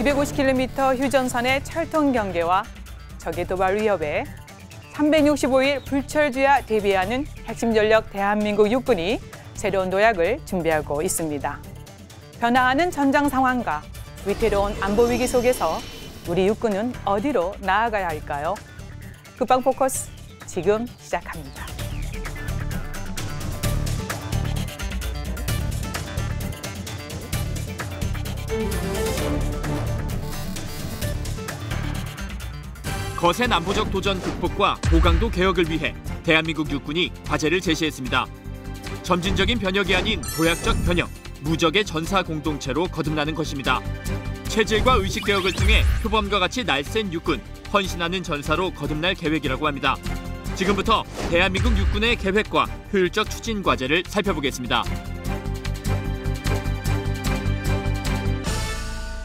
250km 휴전선의 철통 경계와 적의 도발 위협에 365일 불철주야 대비하는 핵심 전력 대한민국 육군이 새로운 도약을 준비하고 있습니다. 변화하는 전장 상황과 위태로운 안보 위기 속에서 우리 육군은 어디로 나아가야 할까요? 국방 포커스 지금 시작합니다. 거센 안보적 도전 극복과 고강도 개혁을 위해 대한민국 육군이 과제를 제시했습니다. 점진적인 변혁이 아닌 도약적 변혁, 무적의 전사 공동체로 거듭나는 것입니다. 체질과 의식 개혁을 통해 표범과 같이 날쌘 육군, 헌신하는 전사로 거듭날 계획이라고 합니다. 지금부터 대한민국 육군의 계획과 효율적 추진 과제를 살펴보겠습니다.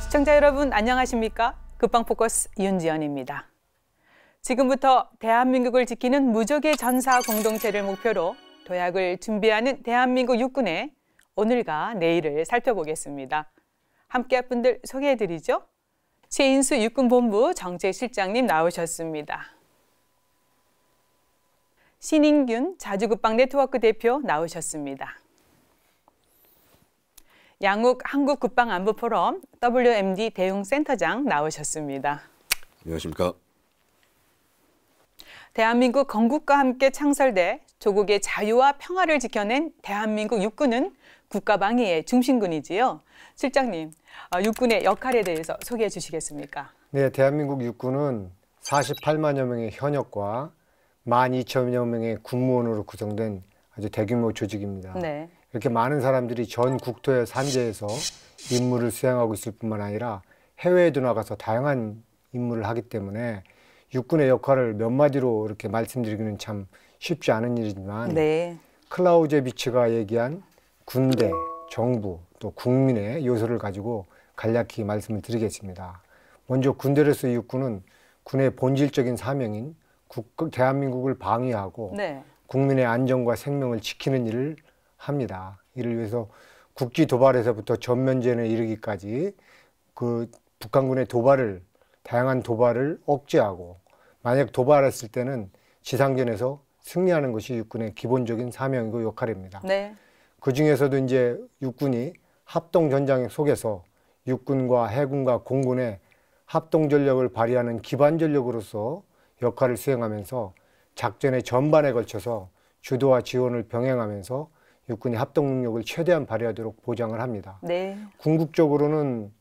시청자 여러분 안녕하십니까? 국방 포커스 윤지연입니다. 지금부터 대한민국을 지키는 무적의 전사 공동체를 목표로 도약을 준비하는 대한민국 육군의 오늘과 내일을 살펴보겠습니다. 함께할 분들 소개해드리죠. 최인수 육군본부 정책실장님 나오셨습니다. 신인균 자주국방 네트워크 대표 나오셨습니다. 양욱 한국국방안보포럼 WMD 대응센터장 나오셨습니다. 안녕하십니까. 대한민국 건국과 함께 창설돼 조국의 자유와 평화를 지켜낸 대한민국 육군은 국가방위의 중심군이지요. 실장님, 육군의 역할에 대해서 소개해 주시겠습니까? 네, 대한민국 육군은 48만여 명의 현역과 12,000여 명의 군무원으로 구성된 아주 대규모 조직입니다. 네. 이렇게 많은 사람들이 전 국토의 산재에서 임무를 수행하고 있을 뿐만 아니라 해외에도 나가서 다양한 임무를 하기 때문에 육군의 역할을 몇 마디로 이렇게 말씀드리기는 참 쉽지 않은 일이지만 네. 클라우제비츠가 얘기한 군대, 정부, 또 국민의 요소를 가지고 간략히 말씀을 드리겠습니다. 먼저 군대로서 육군은 군의 본질적인 사명인 대한민국을 방위하고 네. 국민의 안전과 생명을 지키는 일을 합니다. 이를 위해서 국지 도발에서부터 전면전에 이르기까지 그 북한군의 다양한 도발을 억제하고 만약 도발했을 때는 지상전에서 승리하는 것이 육군의 기본적인 사명이고 역할입니다. 네. 그 중에서도 이제 육군이 합동 전장 속에서 육군과 해군과 공군의 합동 전력을 발휘하는 기반 전력으로서 역할을 수행하면서 작전의 전반에 걸쳐서 주도와 지원을 병행하면서 육군이 합동 능력을 최대한 발휘하도록 보장을 합니다. 네. 궁극적으로는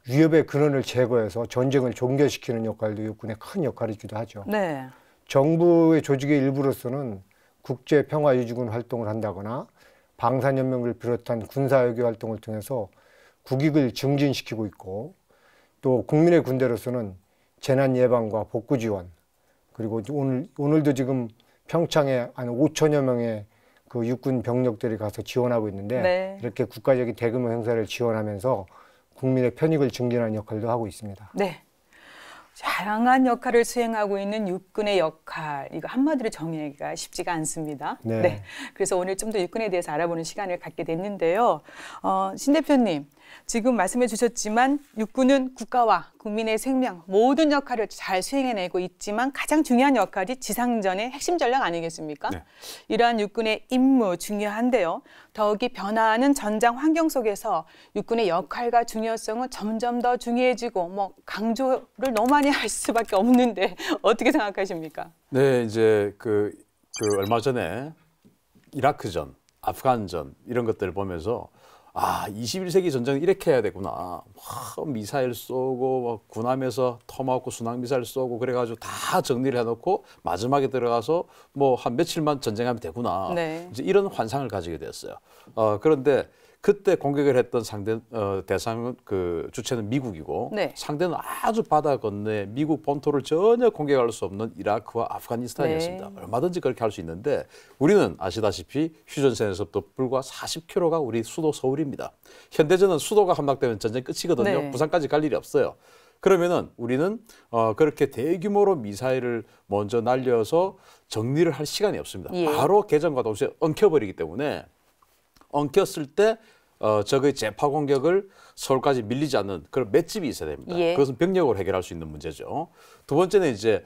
위협의 근원을 제거해서 전쟁을 종결시키는 역할도 육군의 큰 역할이기도 하죠. 네. 정부의 조직의 일부로서는 국제평화유지군 활동을 한다거나 방산연맹을 비롯한 군사외교 활동을 통해서 국익을 증진시키고 있고 또 국민의 군대로서는 재난예방과 복구지원 그리고 오늘도 지금 평창에 한 5천여 명의 그 육군 병력들이 가서 지원하고 있는데 네. 이렇게 국가적인 대규모 행사를 지원하면서 국민의 편익을 증진하는 역할도 하고 있습니다. 네. 다양한 역할을 수행하고 있는 육군의 역할, 이거 한마디로 정의하기가 쉽지가 않습니다. 네. 네. 그래서 오늘 좀 더 육군에 대해서 알아보는 시간을 갖게 됐는데요. 신 대표님, 지금 말씀해 주셨지만 육군은 국가와 국민의 생명, 모든 역할을 잘 수행해내고 있지만 가장 중요한 역할이 지상전의 핵심 전략 아니겠습니까? 네. 이러한 육군의 임무 중요한데요. 더욱이 변화하는 전장 환경 속에서 육군의 역할과 중요성은 점점 더 중요해지고 강조를 너무 많이 할 수밖에 없는데 어떻게 생각하십니까? 네, 이제 그 얼마 전에 이라크전, 아프간전 이런 것들을 보면서 21세기 전쟁은 이렇게 해야 되구나. 미사일 쏘고 군함에서 토마호크 순항 미사일 쏘고 그래가지고 다 정리를 해놓고 마지막에 들어가서 한 며칠만 전쟁하면 되구나. 네. 이제 이런 환상을 가지게 됐어요. 그런데 그때 공격을 했던 대상은 주체는 미국이고 네. 상대는 아주 바다 건너에 미국 본토를 전혀 공격할 수 없는 이라크와 아프가니스탄이었습니다. 네. 얼마든지 그렇게 할 수 있는데 우리는 아시다시피 휴전선에서부터 불과 40km가 우리 수도 서울입니다. 현대전은 수도가 함락되면 전쟁 끝이거든요. 네. 부산까지 갈 일이 없어요. 그러면은 우리는 그렇게 대규모로 미사일을 먼저 날려서 정리를 할 시간이 없습니다. 예. 바로 개전과 동시에 엉켜버리기 때문에 엉켰을 때 적의 재파 공격을 서울까지 밀리지 않는 그런 맷집이 있어야 됩니다. 예. 그것은 병력으로 해결할 수 있는 문제죠. 두 번째는 이제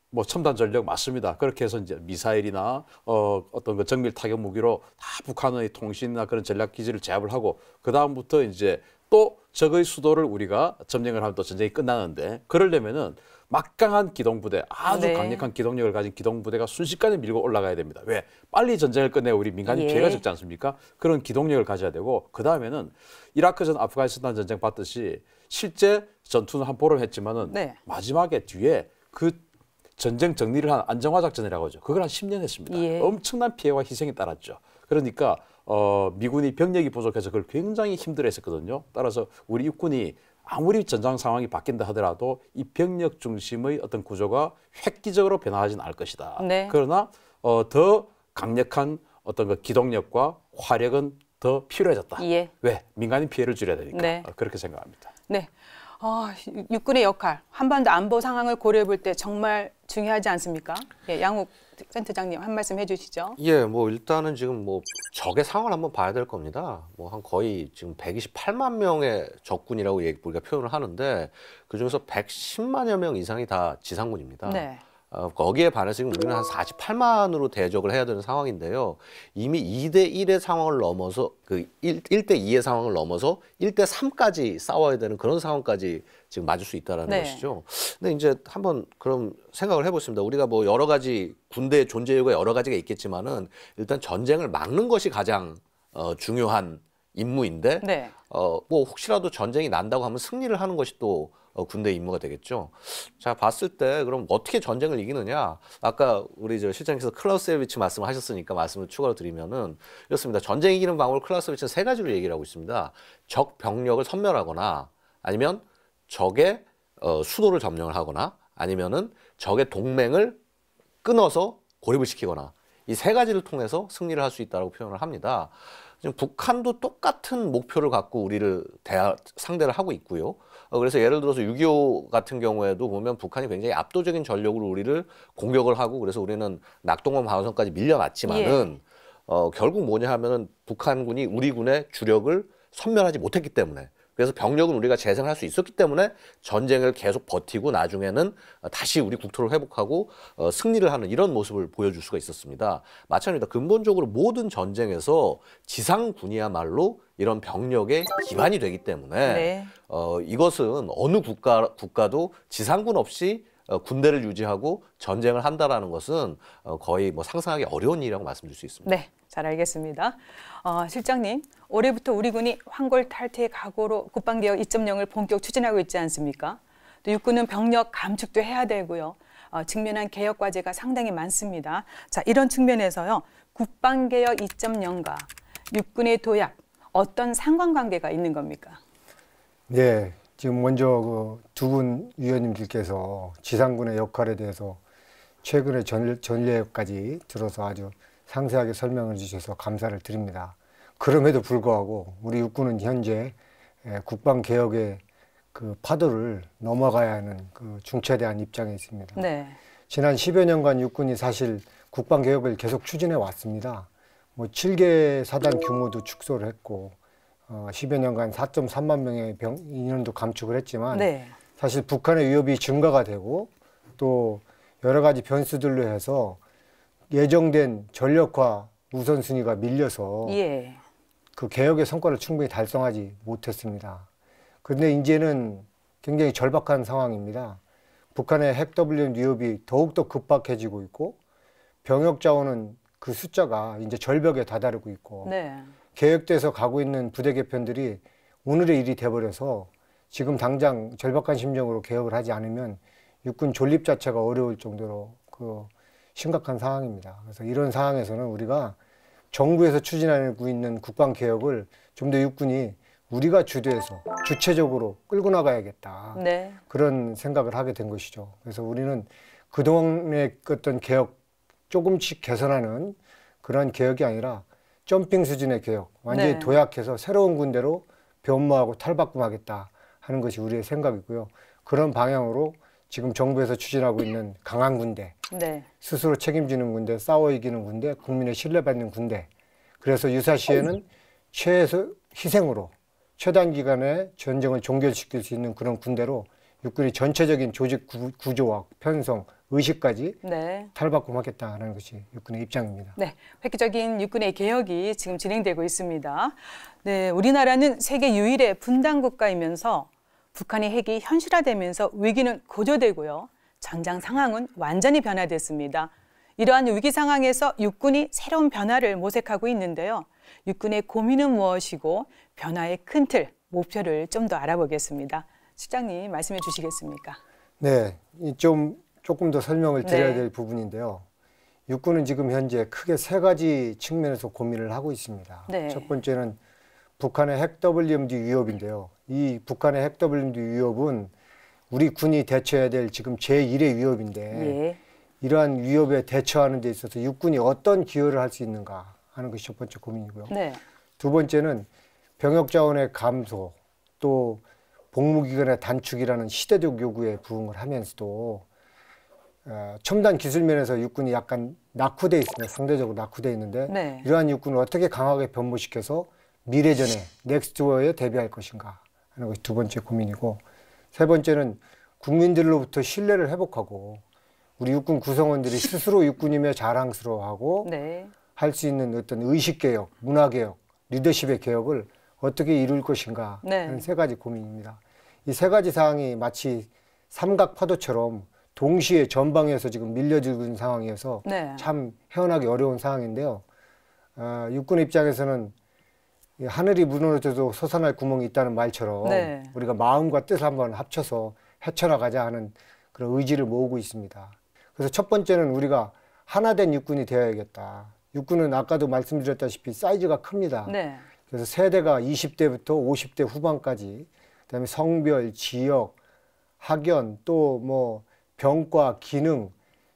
뭐 첨단 전력 맞습니다. 그렇게 해서 이제 미사일이나 어떤 그 정밀 타격 무기로 다 북한의 통신이나 그런 전략 기지를 제압을 하고 그 다음부터 이제 또 적의 수도를 우리가 점령을 하면 또 전쟁이 끝나는데 그러려면은 막강한 기동부대, 아주 네. 강력한 기동력을 가진 기동부대가 순식간에 밀고 올라가야 됩니다. 왜? 빨리 전쟁을 끝내야 우리 민간인 예. 피해가 적지 않습니까? 그런 기동력을 가져야 되고 그 다음에는 이라크전 아프가니스탄 전쟁 봤듯이 실제 전투는 한 보름 했지만은 네. 마지막에 뒤에 그 전쟁 정리를 한 안정화 작전이라고 하죠. 그걸 한 10년 했습니다. 예. 엄청난 피해와 희생이 따랐죠. 그러니까 미군이 병력이 부족해서 그걸 굉장히 힘들어했었거든요. 따라서 우리 육군이 아무리 전장 상황이 바뀐다 하더라도 이 병력 중심의 어떤 구조가 획기적으로 변화하지는 않을 것이다. 네. 그러나 더 강력한 어떤 그 기동력과 화력은 더 필요해졌다. 예. 왜? 민간인 피해를 줄여야 되니까. 네. 그렇게 생각합니다. 네. 육군의 역할, 한반도 안보 상황을 고려해 볼 때 정말 중요하지 않습니까? 예, 양욱 센터장님 한 말씀 해주시죠. 예, 뭐 일단은 지금 뭐 적의 상황을 한번 봐야 될 겁니다. 뭐 한 거의 지금 128만 명의 적군이라고 우리가 표현을 하는데 그 중에서 110만여 명 이상이 다 지상군입니다. 네. 거기에 반해서 지금 우리는 한 48만으로 대적을 해야 되는 상황인데요. 이미 2대1의 상황을 넘어서 그 1대2의 상황을 넘어서 1대3까지 싸워야 되는 그런 상황까지 지금 맞을 수 있다라는 네. 것이죠. 근데 이제 한번 그럼 생각을 해보겠습니다. 우리가 뭐 여러 가지 군대의 존재 이유가 여러 가지가 있겠지만은 일단 전쟁을 막는 것이 가장 중요한 임무인데 네. 뭐 혹시라도 전쟁이 난다고 하면 승리를 하는 것이 또 군대의 임무가 되겠죠. 자, 봤을 때 그럼 어떻게 전쟁을 이기느냐? 아까 우리 저 실장님께서 클라우세비치 말씀하셨으니까 말씀을 추가로 드리면은 이렇습니다. 전쟁 이기는 방법을 클라우세비치는 세 가지로 얘기를 하고 있습니다. 적 병력을 섬멸하거나 아니면 적의 수도를 점령을 하거나 아니면은 적의 동맹을 끊어서 고립을 시키거나 이 세 가지를 통해서 승리를 할 수 있다고 표현을 합니다. 지금 북한도 똑같은 목표를 갖고 우리를 상대를 하고 있고요. 그래서 예를 들어서 6.25 같은 경우에도 보면 북한이 굉장히 압도적인 전력으로 우리를 공격을 하고 그래서 우리는 낙동강 방어선까지 밀려났지만은 결국 뭐냐 하면은 북한군이 우리 군의 주력을 섬멸하지 못했기 때문에 그래서 병력은 우리가 재생할 수 있었기 때문에 전쟁을 계속 버티고 나중에는 다시 우리 국토를 회복하고 승리를 하는 이런 모습을 보여줄 수가 있었습니다. 마찬가지입니다. 근본적으로 모든 전쟁에서 지상군이야말로 이런 병력의 기반이 되기 때문에 네. 이것은 어느 국가도 지상군 없이 군대를 유지하고 전쟁을 한다라는 것은 거의 뭐 상상하기 어려운 일이라고 말씀드릴 수 있습니다. 네, 잘 알겠습니다. 실장님, 올해부터 우리 군이 황골 탈퇴 각오로 국방개혁 2.0을 본격 추진하고 있지 않습니까? 또 육군은 병력 감축도 해야 되고요. 직면한 개혁 과제가 상당히 많습니다. 자, 이런 측면에서요, 국방개혁 2.0과 육군의 도약, 어떤 상관관계가 있는 겁니까? 네, 지금 먼저 그 두 분 위원님들께서 지상군의 역할에 대해서 최근의 전례까지 들어서 아주 상세하게 설명을 주셔서 감사를 드립니다. 그럼에도 불구하고 우리 육군은 현재 국방개혁의 그 파도를 넘어가야 하는 그 중차대한 입장에 있습니다. 네. 지난 10여 년간 육군이 사실 국방개혁을 계속 추진해 왔습니다. 뭐 7개 사단 규모도 축소를 했고 10여 년간 4.3만 명의 인원도 감축을 했지만 네. 사실 북한의 위협이 증가가 되고 또 여러 가지 변수들로 해서 예정된 전력화 우선순위가 밀려서 예. 그 개혁의 성과를 충분히 달성하지 못했습니다. 그런데 이제는 굉장히 절박한 상황입니다. 북한의 핵 WM 위협이 더욱더 급박해지고 있고 병역 자원은 그 숫자가 이제 절벽에 다다르고 있고 네. 계획돼서 가고 있는 부대 개편들이 오늘의 일이 돼버려서 지금 당장 절박한 심정으로 개혁을 하지 않으면 육군 존립 자체가 어려울 정도로 그 심각한 상황입니다. 그래서 이런 상황에서는 우리가 정부에서 추진하고 있는 국방 개혁을 좀 더 육군이 우리가 주도해서 주체적으로 끌고 나가야겠다. 네. 그런 생각을 하게 된 것이죠. 그래서 우리는 그동안의 어떤 개혁 조금씩 개선하는 그런 개혁이 아니라 점핑 수준의 개혁, 완전히 네. 도약해서 새로운 군대로 변모하고 탈바꿈하겠다 하는 것이 우리의 생각이고요. 그런 방향으로 지금 정부에서 추진하고 있는 강한 군대, 네. 스스로 책임지는 군대, 싸워 이기는 군대, 국민의 신뢰받는 군대. 그래서 유사시에는 희생으로 최단 기간에 전쟁을 종결시킬 수 있는 그런 군대로 육군이 전체적인 조직 구조와 편성, 의식까지 네. 탈바꿈하겠다는 것이 육군의 입장입니다. 네, 획기적인 육군의 개혁이 지금 진행되고 있습니다. 네, 우리나라는 세계 유일의 분단 국가이면서 북한의 핵이 현실화되면서 위기는 고조되고요. 전장 상황은 완전히 변화됐습니다. 이러한 위기 상황에서 육군이 새로운 변화를 모색하고 있는데요. 육군의 고민은 무엇이고 변화의 큰 틀, 목표를 좀 더 알아보겠습니다. 실장님 말씀해 주시겠습니까? 네, 조금 더 설명을 드려야 네. 될 부분인데요. 육군은 지금 현재 크게 3가지 측면에서 고민을 하고 있습니다. 네. 첫 번째는 북한의 핵 WMD 위협인데요. 이 북한의 핵 WMD 위협은 우리 군이 대처해야 될 지금 제1의 위협인데 예. 이러한 위협에 대처하는 데 있어서 육군이 어떤 기여를 할 수 있는가 하는 것이 첫 번째 고민이고요. 네. 두 번째는 병역 자원의 감소, 또 복무기간의 단축이라는 시대적 요구에 부응을 하면서도 첨단 기술 면에서 육군이 약간 낙후돼 있습니다. 상대적으로 낙후돼 있는데 네. 이러한 육군을 어떻게 강하게 변모시켜서 미래전에 넥스트워에 대비할 것인가 하는 것이 두 번째 고민이고, 세 번째는 국민들로부터 신뢰를 회복하고 우리 육군 구성원들이 스스로 육군임에 자랑스러워하고 네. 할 수 있는 어떤 의식개혁, 문화개혁, 리더십의 개혁을 어떻게 이룰 것인가 네. 하는 3가지 고민입니다. 이 3가지 사항이 마치 삼각 파도처럼 동시에 전방에서 지금 밀려들고 있는 상황이어서 네. 참 헤어나기 어려운 상황인데요. 육군 입장에서는 이 하늘이 무너져도 솟아날 구멍이 있다는 말처럼 네. 우리가 마음과 뜻을 한번 합쳐서 헤쳐나가자 하는 그런 의지를 모으고 있습니다. 그래서 첫 번째는 우리가 하나된 육군이 되어야겠다. 육군은 아까도 말씀드렸다시피 사이즈가 큽니다. 네. 그래서 세대가 20대부터 50대 후반까지, 그다음에 성별, 지역, 학연, 또 뭐 병과, 기능,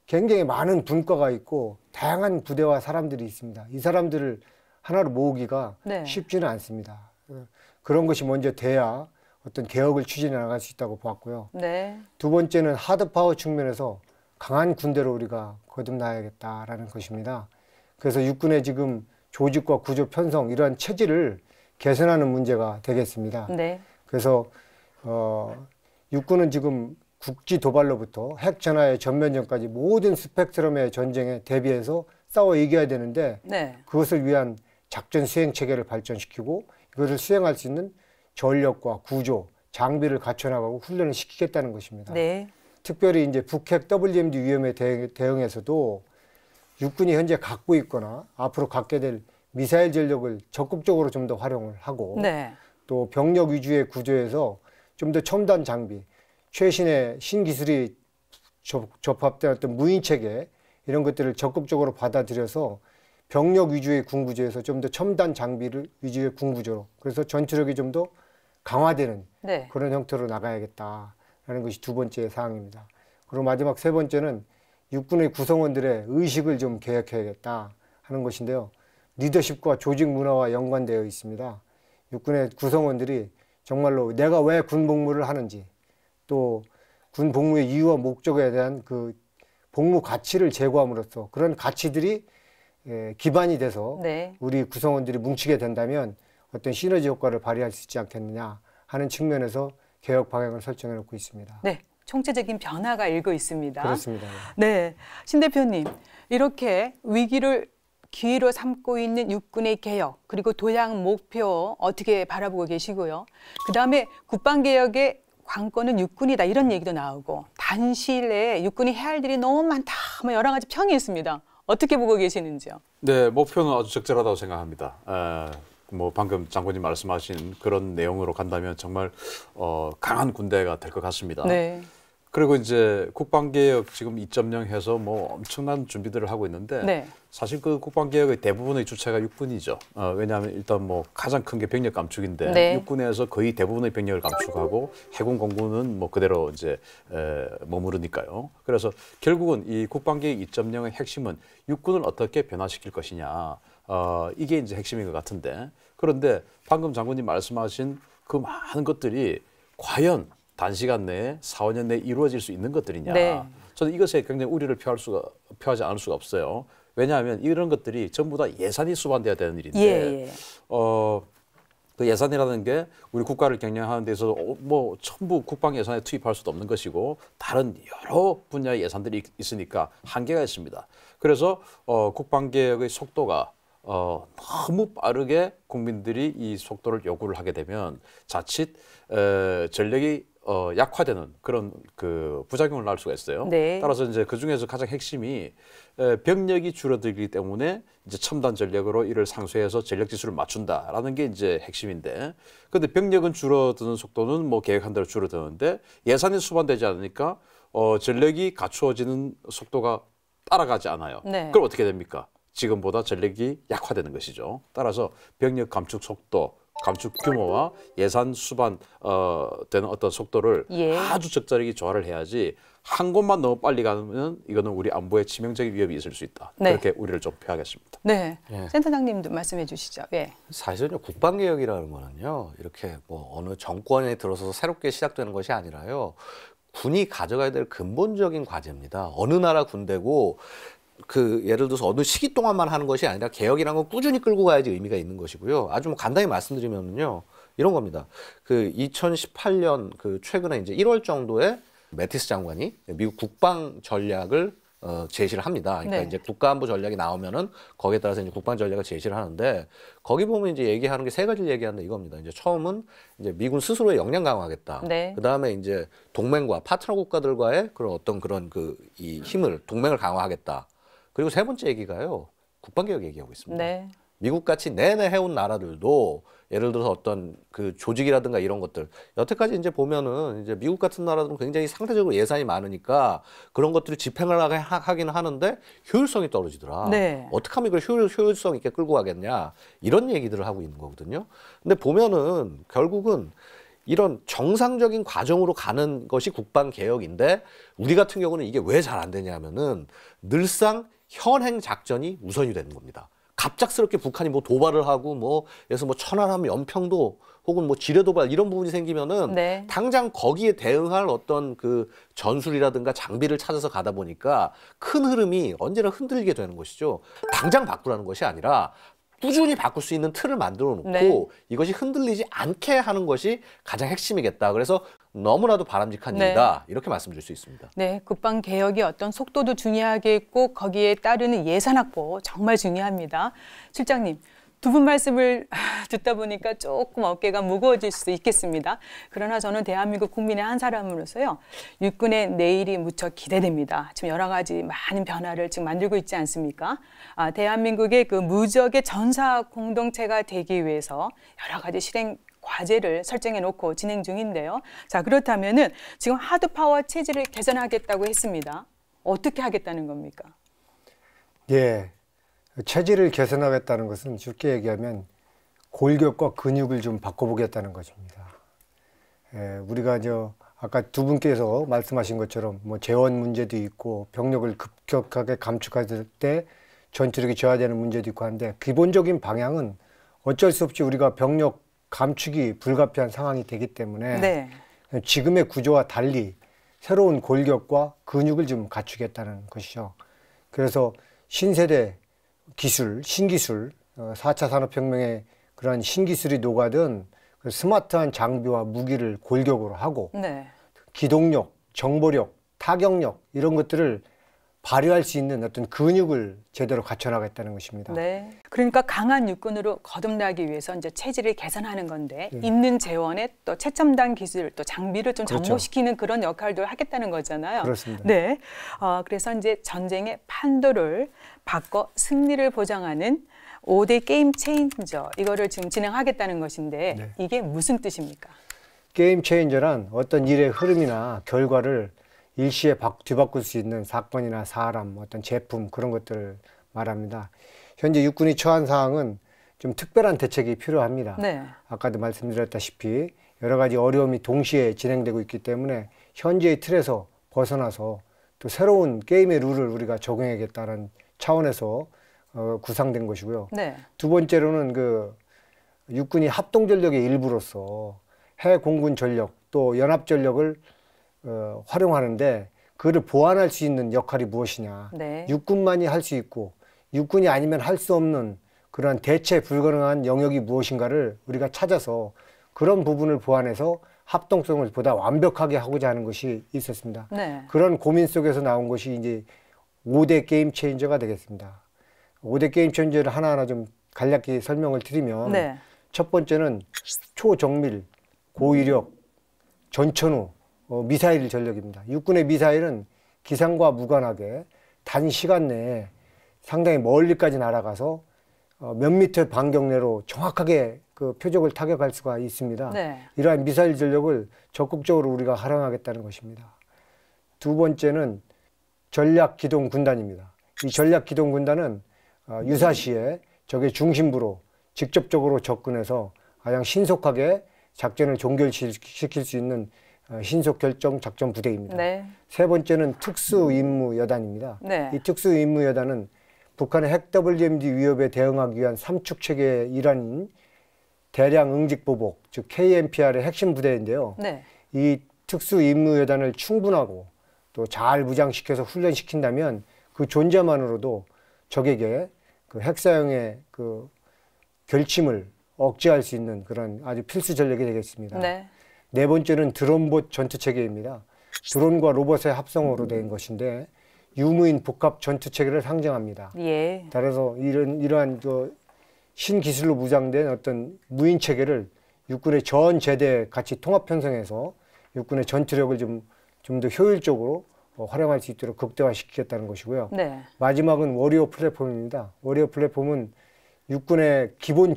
굉장히 많은 분과가 있고 다양한 부대와 사람들이 있습니다. 이 사람들을 하나로 모으기가 네. 쉽지는 않습니다. 그런 것이 먼저 돼야 어떤 개혁을 추진해 나갈 수 있다고 보았고요. 네. 두 번째는 하드파워 측면에서 강한 군대로 우리가 거듭나야겠다라는 것입니다. 그래서 육군의 지금 조직과 구조 편성, 이러한 체질을 개선하는 문제가 되겠습니다. 네. 그래서 육군은 지금 국지 도발로부터 핵 전화의 전면전까지 모든 스펙트럼의 전쟁에 대비해서 싸워 이겨야 되는데 네. 그것을 위한 작전 수행 체계를 발전시키고 이것을 수행할 수 있는 전력과 구조, 장비를 갖춰나가고 훈련을 시키겠다는 것입니다. 네. 특별히 이제 북핵 WMD 위험에 대응해서도 육군이 현재 갖고 있거나 앞으로 갖게 될 미사일 전력을 적극적으로 좀 더 활용을 하고 네. 또 병력 위주의 구조에서 좀 더 첨단 장비, 최신의 신기술이 접합된 어떤 무인체계 이런 것들을 적극적으로 받아들여서 병력 위주의 군구조에서 좀 더 첨단 장비를 위주의 군구조로, 그래서 전투력이 좀 더 강화되는 네. 그런 형태로 나가야겠다라는 것이 두 번째 사항입니다. 그리고 마지막 세 번째는 육군의 구성원들의 의식을 좀 개혁해야겠다 하는 것인데요. 리더십과 조직 문화와 연관되어 있습니다. 육군의 구성원들이 정말로 내가 왜 군 복무를 하는지, 또 군 복무의 이유와 목적에 대한 그 복무 가치를 제고함으로써 그런 가치들이 기반이 돼서 네. 우리 구성원들이 뭉치게 된다면 어떤 시너지 효과를 발휘할 수 있지 않겠느냐 하는 측면에서 개혁 방향을 설정해 놓고 있습니다. 네. 총체적인 변화가 일고 있습니다. 그렇습니다. 네. 신 대표님, 이렇게 위기를 기회로 삼고 있는 육군의 개혁, 그리고 도약 목표 어떻게 바라보고 계시고요. 그다음에 국방개혁의 관건은 육군이다, 이런 얘기도 나오고, 단시일 내에 육군이 해야 할 일이 너무 많다, 뭐 여러 가지 평이 있습니다. 어떻게 보고 계시는지요? 네, 목표는 아주 적절하다고 생각합니다. 뭐 방금 장군님 말씀하신 그런 내용으로 간다면 정말 강한 군대가 될 것 같습니다. 네. 그리고 이제 국방개혁 지금 2.0 해서 뭐 엄청난 준비들을 하고 있는데 네. 사실 그 국방개혁의 대부분의 주체가 육군이죠. 왜냐하면 일단 뭐 가장 큰 게 병력 감축인데 네. 육군에서 거의 대부분의 병력을 감축하고 해군 공군은 뭐 그대로 이제 머무르니까요. 그래서 결국은 이 국방개혁 2.0의 핵심은 육군을 어떻게 변화시킬 것이냐. 이게 이제 핵심인 것 같은데, 그런데 방금 장군님 말씀하신 그 많은 것들이 과연 단시간 내에 4, 5년 내에 이루어질 수 있는 것들이냐. 네. 저는 이것에 굉장히 우려를 표하지 않을 수가 없어요. 왜냐하면 이런 것들이 전부 다 예산이 수반돼야 되는 일인데 예, 예. 그 예산이라는 게 우리 국가를 경영하는 데서 뭐 전부 국방 예산에 투입할 수도 없는 것이고 다른 여러 분야의 예산들이 있으니까 한계가 있습니다. 그래서 국방 개혁의 속도가 너무 빠르게 국민들이 이 속도를 요구를 하게 되면 자칫 전력이 약화되는 그런 그 부작용을 낳을 수가 있어요. 네. 따라서 이제 그 중에서 가장 핵심이 병력이 줄어들기 때문에 이제 첨단 전력으로 이를 상쇄해서 전력 지수를 맞춘다라는 게 이제 핵심인데, 그런데 병력은 줄어드는 속도는 뭐 계획한 대로 줄어드는데 예산이 수반되지 않으니까 전력이 갖추어지는 속도가 따라가지 않아요. 네. 그럼 어떻게 됩니까? 지금보다 전력이 약화되는 것이죠. 따라서 병력 감축 속도, 감축 규모와 예산 수반 되는 어떤 속도를 예. 아주 적절하게 조화를 해야지 한 곳만 너무 빨리 가면 이거는 우리 안보에 치명적인 위협이 있을 수 있다. 네. 그렇게 우리를 좀 표하겠습니다. 네. 예. 센터장님도 말씀해 주시죠. 예. 사실은요, 국방개혁이라는 거는요, 이렇게 뭐 어느 정권에 들어서서 새롭게 시작되는 것이 아니라요, 군이 가져가야 될 근본적인 과제입니다. 어느 나라 군대고 그 예를 들어서 어느 시기 동안만 하는 것이 아니라 개혁이라는 건 꾸준히 끌고 가야지 의미가 있는 것이고요. 아주 뭐 간단히 말씀드리면요, 이런 겁니다. 그 2018년 그 최근에 이제 1월 정도에 매티스 장관이 미국 국방 전략을 제시를 합니다. 그러니까 네. 이제 국가안보 전략이 나오면은 거기에 따라서 이제 국방 전략을 제시를 하는데, 거기 보면 이제 얘기하는 게 세 가지를 얘기하는데 이겁니다. 이제 처음은 이제 미군 스스로의 역량 강화하겠다. 네. 그 다음에 이제 동맹과 파트너 국가들과의 그런 어떤 그런 그 이 힘을 동맹을 강화하겠다. 그리고 세 번째 얘기가요, 국방개혁 얘기하고 있습니다. 네. 미국같이 내내 해온 나라들도 예를 들어서 어떤 그 조직이라든가 이런 것들, 여태까지 이제 보면은 이제 미국 같은 나라들은 굉장히 상대적으로 예산이 많으니까 그런 것들을 집행을 하기는 하는데 효율성이 떨어지더라. 네. 어떻게 하면 이걸 효율성 있게 끌고 가겠냐, 이런 얘기들을 하고 있는 거거든요. 근데 보면은 결국은 이런 정상적인 과정으로 가는 것이 국방 개혁인데, 우리 같은 경우는 이게 왜 잘 안 되냐면은 늘상 현행 작전이 우선이 되는 겁니다. 갑작스럽게 북한이 뭐 도발을 하고 뭐 그래서 뭐 천안함 연평도 혹은 뭐 지뢰 도발 이런 부분이 생기면은 네. 당장 거기에 대응할 어떤 그 전술이라든가 장비를 찾아서 가다 보니까 큰 흐름이 언제나 흔들리게 되는 것이죠. 당장 바꾸라는 것이 아니라 꾸준히 바꿀 수 있는 틀을 만들어 놓고 네. 이것이 흔들리지 않게 하는 것이 가장 핵심이겠다. 그래서 너무나도 바람직한 네. 일이다. 이렇게 말씀드릴 수 있습니다. 네, 국방 개혁의 어떤 속도도 중요하겠고 거기에 따르는 예산 확보 정말 중요합니다. 실장님, 두 분 말씀을 듣다 보니까 조금 어깨가 무거워질 수도 있겠습니다. 그러나 저는 대한민국 국민의 한 사람으로서요, 육군의 내일이 무척 기대됩니다. 지금 여러 가지 많은 변화를 지금 만들고 있지 않습니까? 대한민국의 그 무적의 전사 공동체가 되기 위해서 여러 가지 실행 과제를 설정해 놓고 진행 중인데요. 자, 그렇다면은 지금 하드파워 체질을 개선하겠다고 했습니다. 어떻게 하겠다는 겁니까? 예. 체질을 개선하겠다는 것은 쉽게 얘기하면 골격과 근육을 좀 바꿔보겠다는 것입니다. 예, 우리가 아까 두 분께서 말씀하신 것처럼 뭐 재원 문제도 있고 병력을 급격하게 감축할 때 전투력이 저하되는 문제도 있고 한데, 기본적인 방향은 어쩔 수 없이 우리가 병력 감축이 불가피한 상황이 되기 때문에 네. 지금의 구조와 달리 새로운 골격과 근육을 좀 갖추겠다는 것이죠. 그래서 신세대 기술, 신기술, 4차 산업혁명의 그런 신기술이 녹아든 그 스마트한 장비와 무기를 골격으로 하고, 네. 기동력, 정보력, 타격력 이런 것들을 발휘할 수 있는 어떤 근육을 제대로 갖춰나가겠다는 것입니다. 네. 그러니까 강한 육군으로 거듭나기 위해서 이제 체질을 개선하는 건데, 있는 재원에 또 최첨단 기술, 또 장비를 좀 그렇죠. 접목시키는 그런 역할도 하겠다는 거잖아요. 그렇습니다. 네. 그래서 이제 전쟁의 판도를 바꿔 승리를 보장하는 5대 게임 체인저, 이거를 지금 진행하겠다는 것인데, 네. 이게 무슨 뜻입니까? 게임 체인저란 어떤 일의 흐름이나 결과를 일시에 뒤바꿀 수 있는 사건이나 사람, 어떤 제품, 그런 것들을 말합니다. 현재 육군이 처한 사항은 좀 특별한 대책이 필요합니다. 네. 아까도 말씀드렸다시피 여러 가지 어려움이 동시에 진행되고 있기 때문에 현재의 틀에서 벗어나서 또 새로운 게임의 룰을 우리가 적용해야겠다는 차원에서 구상된 것이고요. 네. 두 번째로는 그 육군이 합동전력의 일부로서 해외 공군 전력 또 연합 전력을 활용하는데, 그를 보완할 수 있는 역할이 무엇이냐. 네. 육군만이 할 수 있고 육군이 아니면 할 수 없는 그러한 대체 불가능한 영역이 무엇인가를 우리가 찾아서 그런 부분을 보완해서 합동성을 보다 완벽하게 하고자 하는 것이 있었습니다. 네. 그런 고민 속에서 나온 것이 이제 5대 게임 체인저가 되겠습니다. 5대 게임 체인저를 하나하나 좀 간략히 설명을 드리면 네. 첫 번째는 초정밀, 고위력, 전천후 미사일 전력입니다. 육군의 미사일은 기상과 무관하게 단시간 내에 상당히 멀리까지 날아가서 몇 미터 반경 내로 정확하게 그 표적을 타격할 수가 있습니다. 네. 이러한 미사일 전력을 적극적으로 우리가 활용하겠다는 것입니다. 두 번째는 전략기동군단입니다. 이 전략기동군단은 유사시에 적의 중심부로 직접적으로 접근해서 가장 신속하게 작전을 종결시킬 수 있는 신속결정 작전 부대입니다. 네. 세 번째는 특수임무여단입니다. 네. 이 특수임무여단은 북한의 핵 WMD 위협에 대응하기 위한 삼축 체계의 일환인 대량 응직 보복, 즉 KMPR의 핵심 부대인데요. 네. 이 특수임무여단을 충분하고 또 잘 무장시켜서 훈련시킨다면 그 존재만으로도 적에게 그 핵사용의 그 결침을 억제할 수 있는 그런 아주 필수 전력이 되겠습니다. 네. 네 번째는 드론봇 전투체계입니다. 드론과 로봇의 합성으로 된 것인데 유무인 복합 전투체계를 상징합니다. 예. 따라서 이러한 그 신기술로 무장된 어떤 무인체계를 육군의 전 제대에 같이 통합 편성해서 육군의 전투력을 좀 더 효율적으로 활용할 수 있도록 극대화시키겠다는 것이고요. 네. 마지막은 워리어 플랫폼입니다. 워리어 플랫폼은 육군의 기본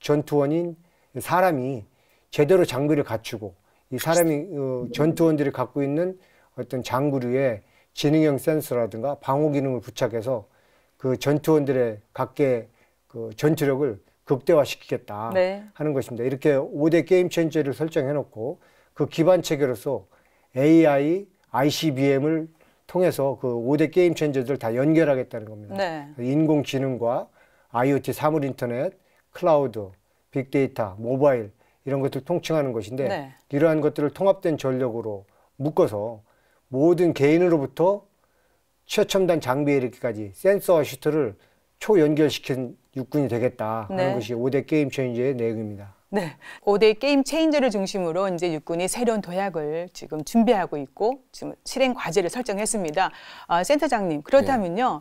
전투원인 사람이 제대로 장비를 갖추고 이 사람이 전투원들이 갖고 있는 어떤 장구류의 지능형 센서라든가 방호 기능을 부착해서 그 전투원들의 각계 그 전투력을 극대화시키겠다 네. 하는 것입니다. 이렇게 5대 게임 체인저를 설정해 놓고 그 기반 체계로서 AI, ICBM을 통해서 그 5대 게임 체인저들을 다 연결하겠다는 겁니다. 네. 인공지능과 IoT, 사물 인터넷, 클라우드, 빅데이터, 모바일 이런 것들을 통칭하는 것인데 네. 이러한 것들을 통합된 전력으로 묶어서 모든 개인으로부터 최첨단 장비에 이르기까지 센서와 슈터를 초연결시킨 육군이 되겠다 하는 네. 것이 5대 게임 체인저의 내용입니다. 네. 5대 게임 체인저를 중심으로 이제 육군이 새로운 도약을 지금 준비하고 있고 지금 실행 과제를 설정했습니다. 센터장님, 그렇다면요.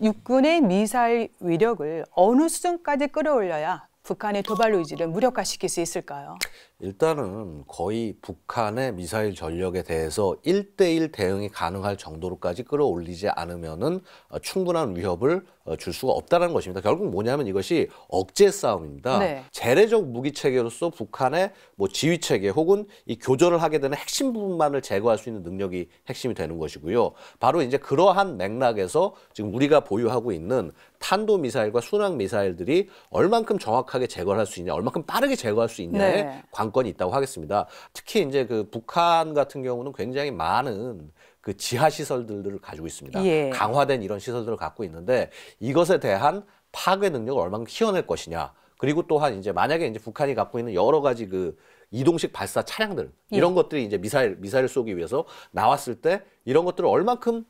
육군의 미사일 위력을 어느 수준까지 끌어올려야 북한의 도발 의지를 무력화시킬 수 있을까요? 일단은 거의 북한의 미사일 전력에 대해서 1대1 대응이 가능할 정도로까지 끌어올리지 않으면은 충분한 위협을 줄 수가 없다는 것입니다. 결국 뭐냐면 이것이 억제 싸움입니다. 네. 재래적 무기 체계로서 북한의 뭐 지휘 체계 혹은 이 교전을 하게 되는 핵심 부분만을 제거할 수 있는 능력이 핵심이 되는 것이고요. 바로 이제 그러한 맥락에서 지금 우리가 보유하고 있는 탄도 미사일과 순항 미사일들이 얼만큼 정확하게 제거를 할 수 있냐, 얼만큼 빠르게 제거할 수 있냐에 네. 관건이 있다고 하겠습니다. 특히 이제 그 북한 같은 경우는 굉장히 많은 그 지하 시설들을 가지고 있습니다. 예. 강화된 이런 시설들을 갖고 있는데 이것에 대한 파괴 능력을 얼마나 키워낼 것이냐. 그리고 또한 이제 만약에 이제 북한이 갖고 있는 여러 가지 그 이동식 발사 차량들 이런 것들이 이제 미사일을 쏘기 위해서 나왔을 때 이런 것들을 얼만큼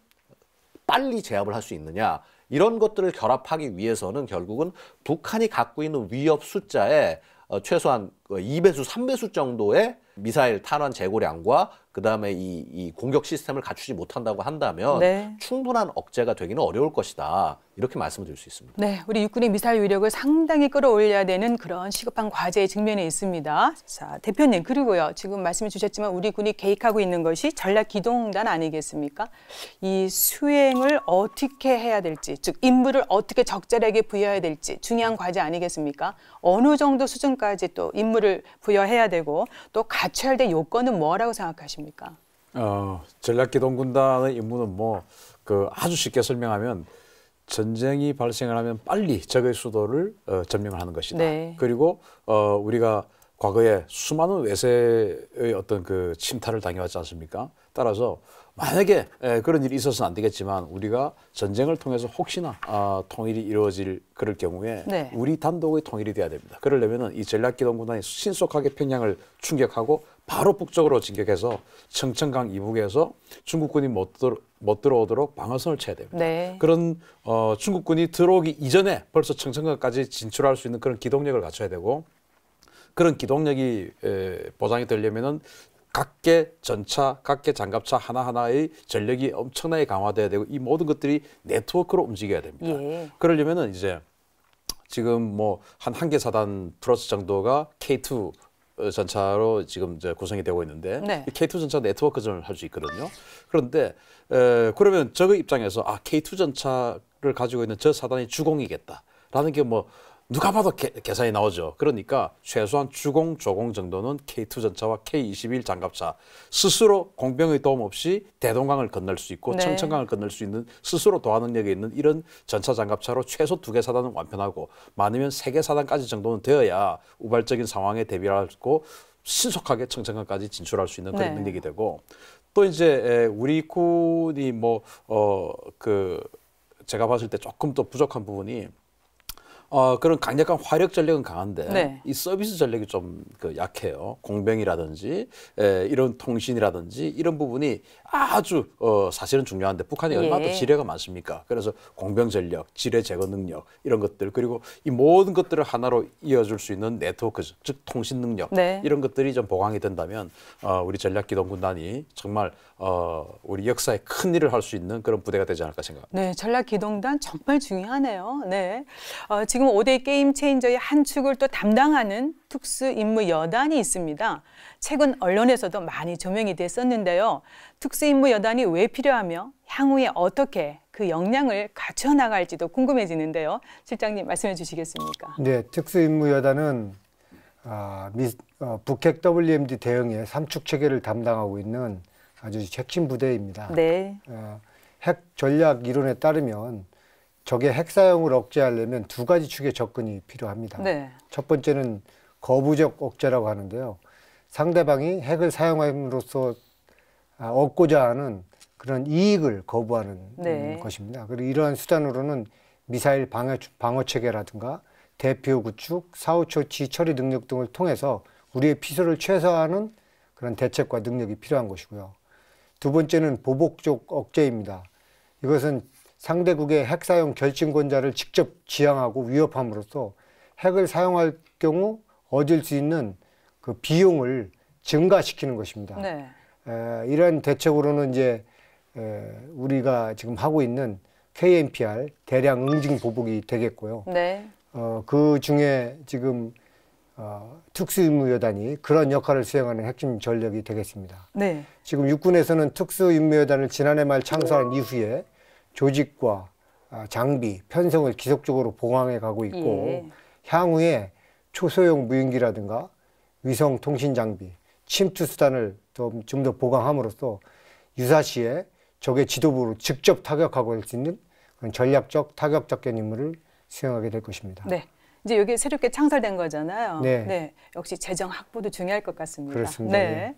빨리 제압을 할 수 있느냐. 이런 것들을 결합하기 위해서는 결국은 북한이 갖고 있는 위협 숫자에 최소한 2배수, 3배수 정도의 미사일 탄환 재고량과 그다음에 이 공격 시스템을 갖추지 못한다고 한다면 네. 충분한 억제가 되기는 어려울 것이다. 이렇게 말씀을 드릴 수 있습니다. 네, 우리 육군의 미사일 위력을 상당히 끌어올려야 되는 그런 시급한 과제의 직면에 있습니다. 자, 대표님, 그리고요. 지금 말씀해 주셨지만 우리 군이 계획하고 있는 것이 전략기동단 아니겠습니까? 이 수행을 어떻게 해야 될지, 즉 임무를 어떻게 적절하게 부여해야 될지 중요한 과제 아니겠습니까? 어느 정도 수준까지 또 임무를 부여해야 되고 또 갖춰야 될 요건은 뭐라고 생각하십니까? 전략기동군단의 임무는 아주 쉽게 설명하면 전쟁이 발생을 하면 빨리 적의 수도를 점령을 하는 것이다. 네. 그리고 우리가 과거에 수많은 외세의 어떤 그 침탈을 당해왔지 않습니까? 따라서 만약에 그런 일이 있어서는 안 되겠지만 우리가 전쟁을 통해서 혹시나 통일이 이루어질 그럴 경우에 네. 우리 단독의 통일이 돼야 됩니다. 그러려면은 이 전략기동군단이 신속하게 평양을 충격하고 바로 북쪽으로 진격해서 청천강 이북에서 중국군이 못 들어오도록 방어선을 쳐야 됩니다. 네. 그런 중국군이 들어오기 이전에 벌써 청천강까지 진출할 수 있는 그런 기동력을 갖춰야 되고 그런 기동력이 보장이 되려면은 각계 전차, 각계 장갑차 하나하나의 전력이 엄청나게 강화돼야 되고 이 모든 것들이 네트워크로 움직여야 됩니다. 예. 그러려면은 이제 지금 뭐 한 개 사단 플러스 정도가 K2 전차로 지금 이제 구성이 되고 있는데 네. 이 K2 전차 네트워크전을 할 수 있거든요. 그런데 그러면 적의 입장에서 K2 전차를 가지고 있는 저 사단이 주공이겠다라는 게 뭐 누가 봐도 계산이 나오죠. 그러니까 최소한 주공, 조공 정도는 K2 전차와 K21 장갑차 스스로 공병의 도움 없이 대동강을 건널 수 있고 네. 청천강을 건널 수 있는 스스로 도하 능력이 있는 이런 전차 장갑차로 최소 2개 사단은 완편하고 많으면 3개 사단까지 정도는 되어야 우발적인 상황에 대비를 하고 신속하게 청천강까지 진출할 수 있는 그런 네. 능력이 되고 또 이제 우리 군이 제가 봤을 때 조금 더 부족한 부분이 그런 강력한 화력 전력은 강한데 네. 이 서비스 전력이 좀 약해요. 공병이라든지 이런 통신이라든지 이런 부분이 아주 사실은 중요한데 북한이 얼마나 더 지뢰가 많습니까? 그래서 공병 전력, 지뢰 제거 능력 이런 것들 그리고 이 모든 것들을 하나로 이어줄 수 있는 네트워크, 즉 통신 능력 네. 이런 것들이 좀 보강이 된다면 우리 전략기동군단이 정말 우리 역사에 큰 일을 할 수 있는 그런 부대가 되지 않을까 생각합니다. 네, 전략기동단 정말 중요하네요. 네, 지금 5대 게임 체인저의 한 축을 또 담당하는 특수임무여단이 있습니다. 최근 언론에서도 많이 조명이 됐었는데요. 특수임무여단이 왜 필요하며 향후에 어떻게 그 역량을 갖춰 나갈지도 궁금해지는데요. 실장님 말씀해 주시겠습니까? 네, 특수임무여단은 북핵 WMD 대응의 3축 체계를 담당하고 있는 아주 핵심 부대입니다. 네. 핵 전략 이론에 따르면 적의 핵 사용을 억제하려면 2가지 축의 접근이 필요합니다. 네. 첫 번째는 거부적 억제라고 하는데요. 상대방이 핵을 사용함으로써 얻고자 하는 그런 이익을 거부하는 네. 것입니다. 그리고 이러한 수단으로는 미사일 방어 체계라든가 대표 구축, 사후 조치 처리 능력 등을 통해서 우리의 피소를 최소화하는 그런 대책과 능력이 필요한 것이고요. 두 번째는 보복적 억제입니다. 이것은 상대국의 핵 사용 결정권자를 직접 지향하고 위협함으로써 핵을 사용할 경우 얻을 수 있는 그 비용을 증가시키는 것입니다. 네. 이러한 대책으로는 이제 우리가 지금 하고 있는 KNPR 대량 응징 보복이 되겠고요. 네. 그 중에 지금 특수임무여단이 그런 역할을 수행하는 핵심 전력이 되겠습니다. 네. 지금 육군에서는 특수임무여단을 지난해 말 창설한 이후에 조직과 장비, 편성을 지속적으로 보강해 가고 있고 예. 향후에 초소형 무인기라든가 위성 통신 장비, 침투 수단을 좀 더 보강함으로써 유사시에 적의 지도부로 직접 타격하고 할 수 있는 그런 전략적 타격 작전 임무를 수행하게 될 것입니다. 네. 이제 여기 새롭게 창설된 거잖아요. 네. 역시 재정 확보도 중요할 것 같습니다. 그렇습니다. 네.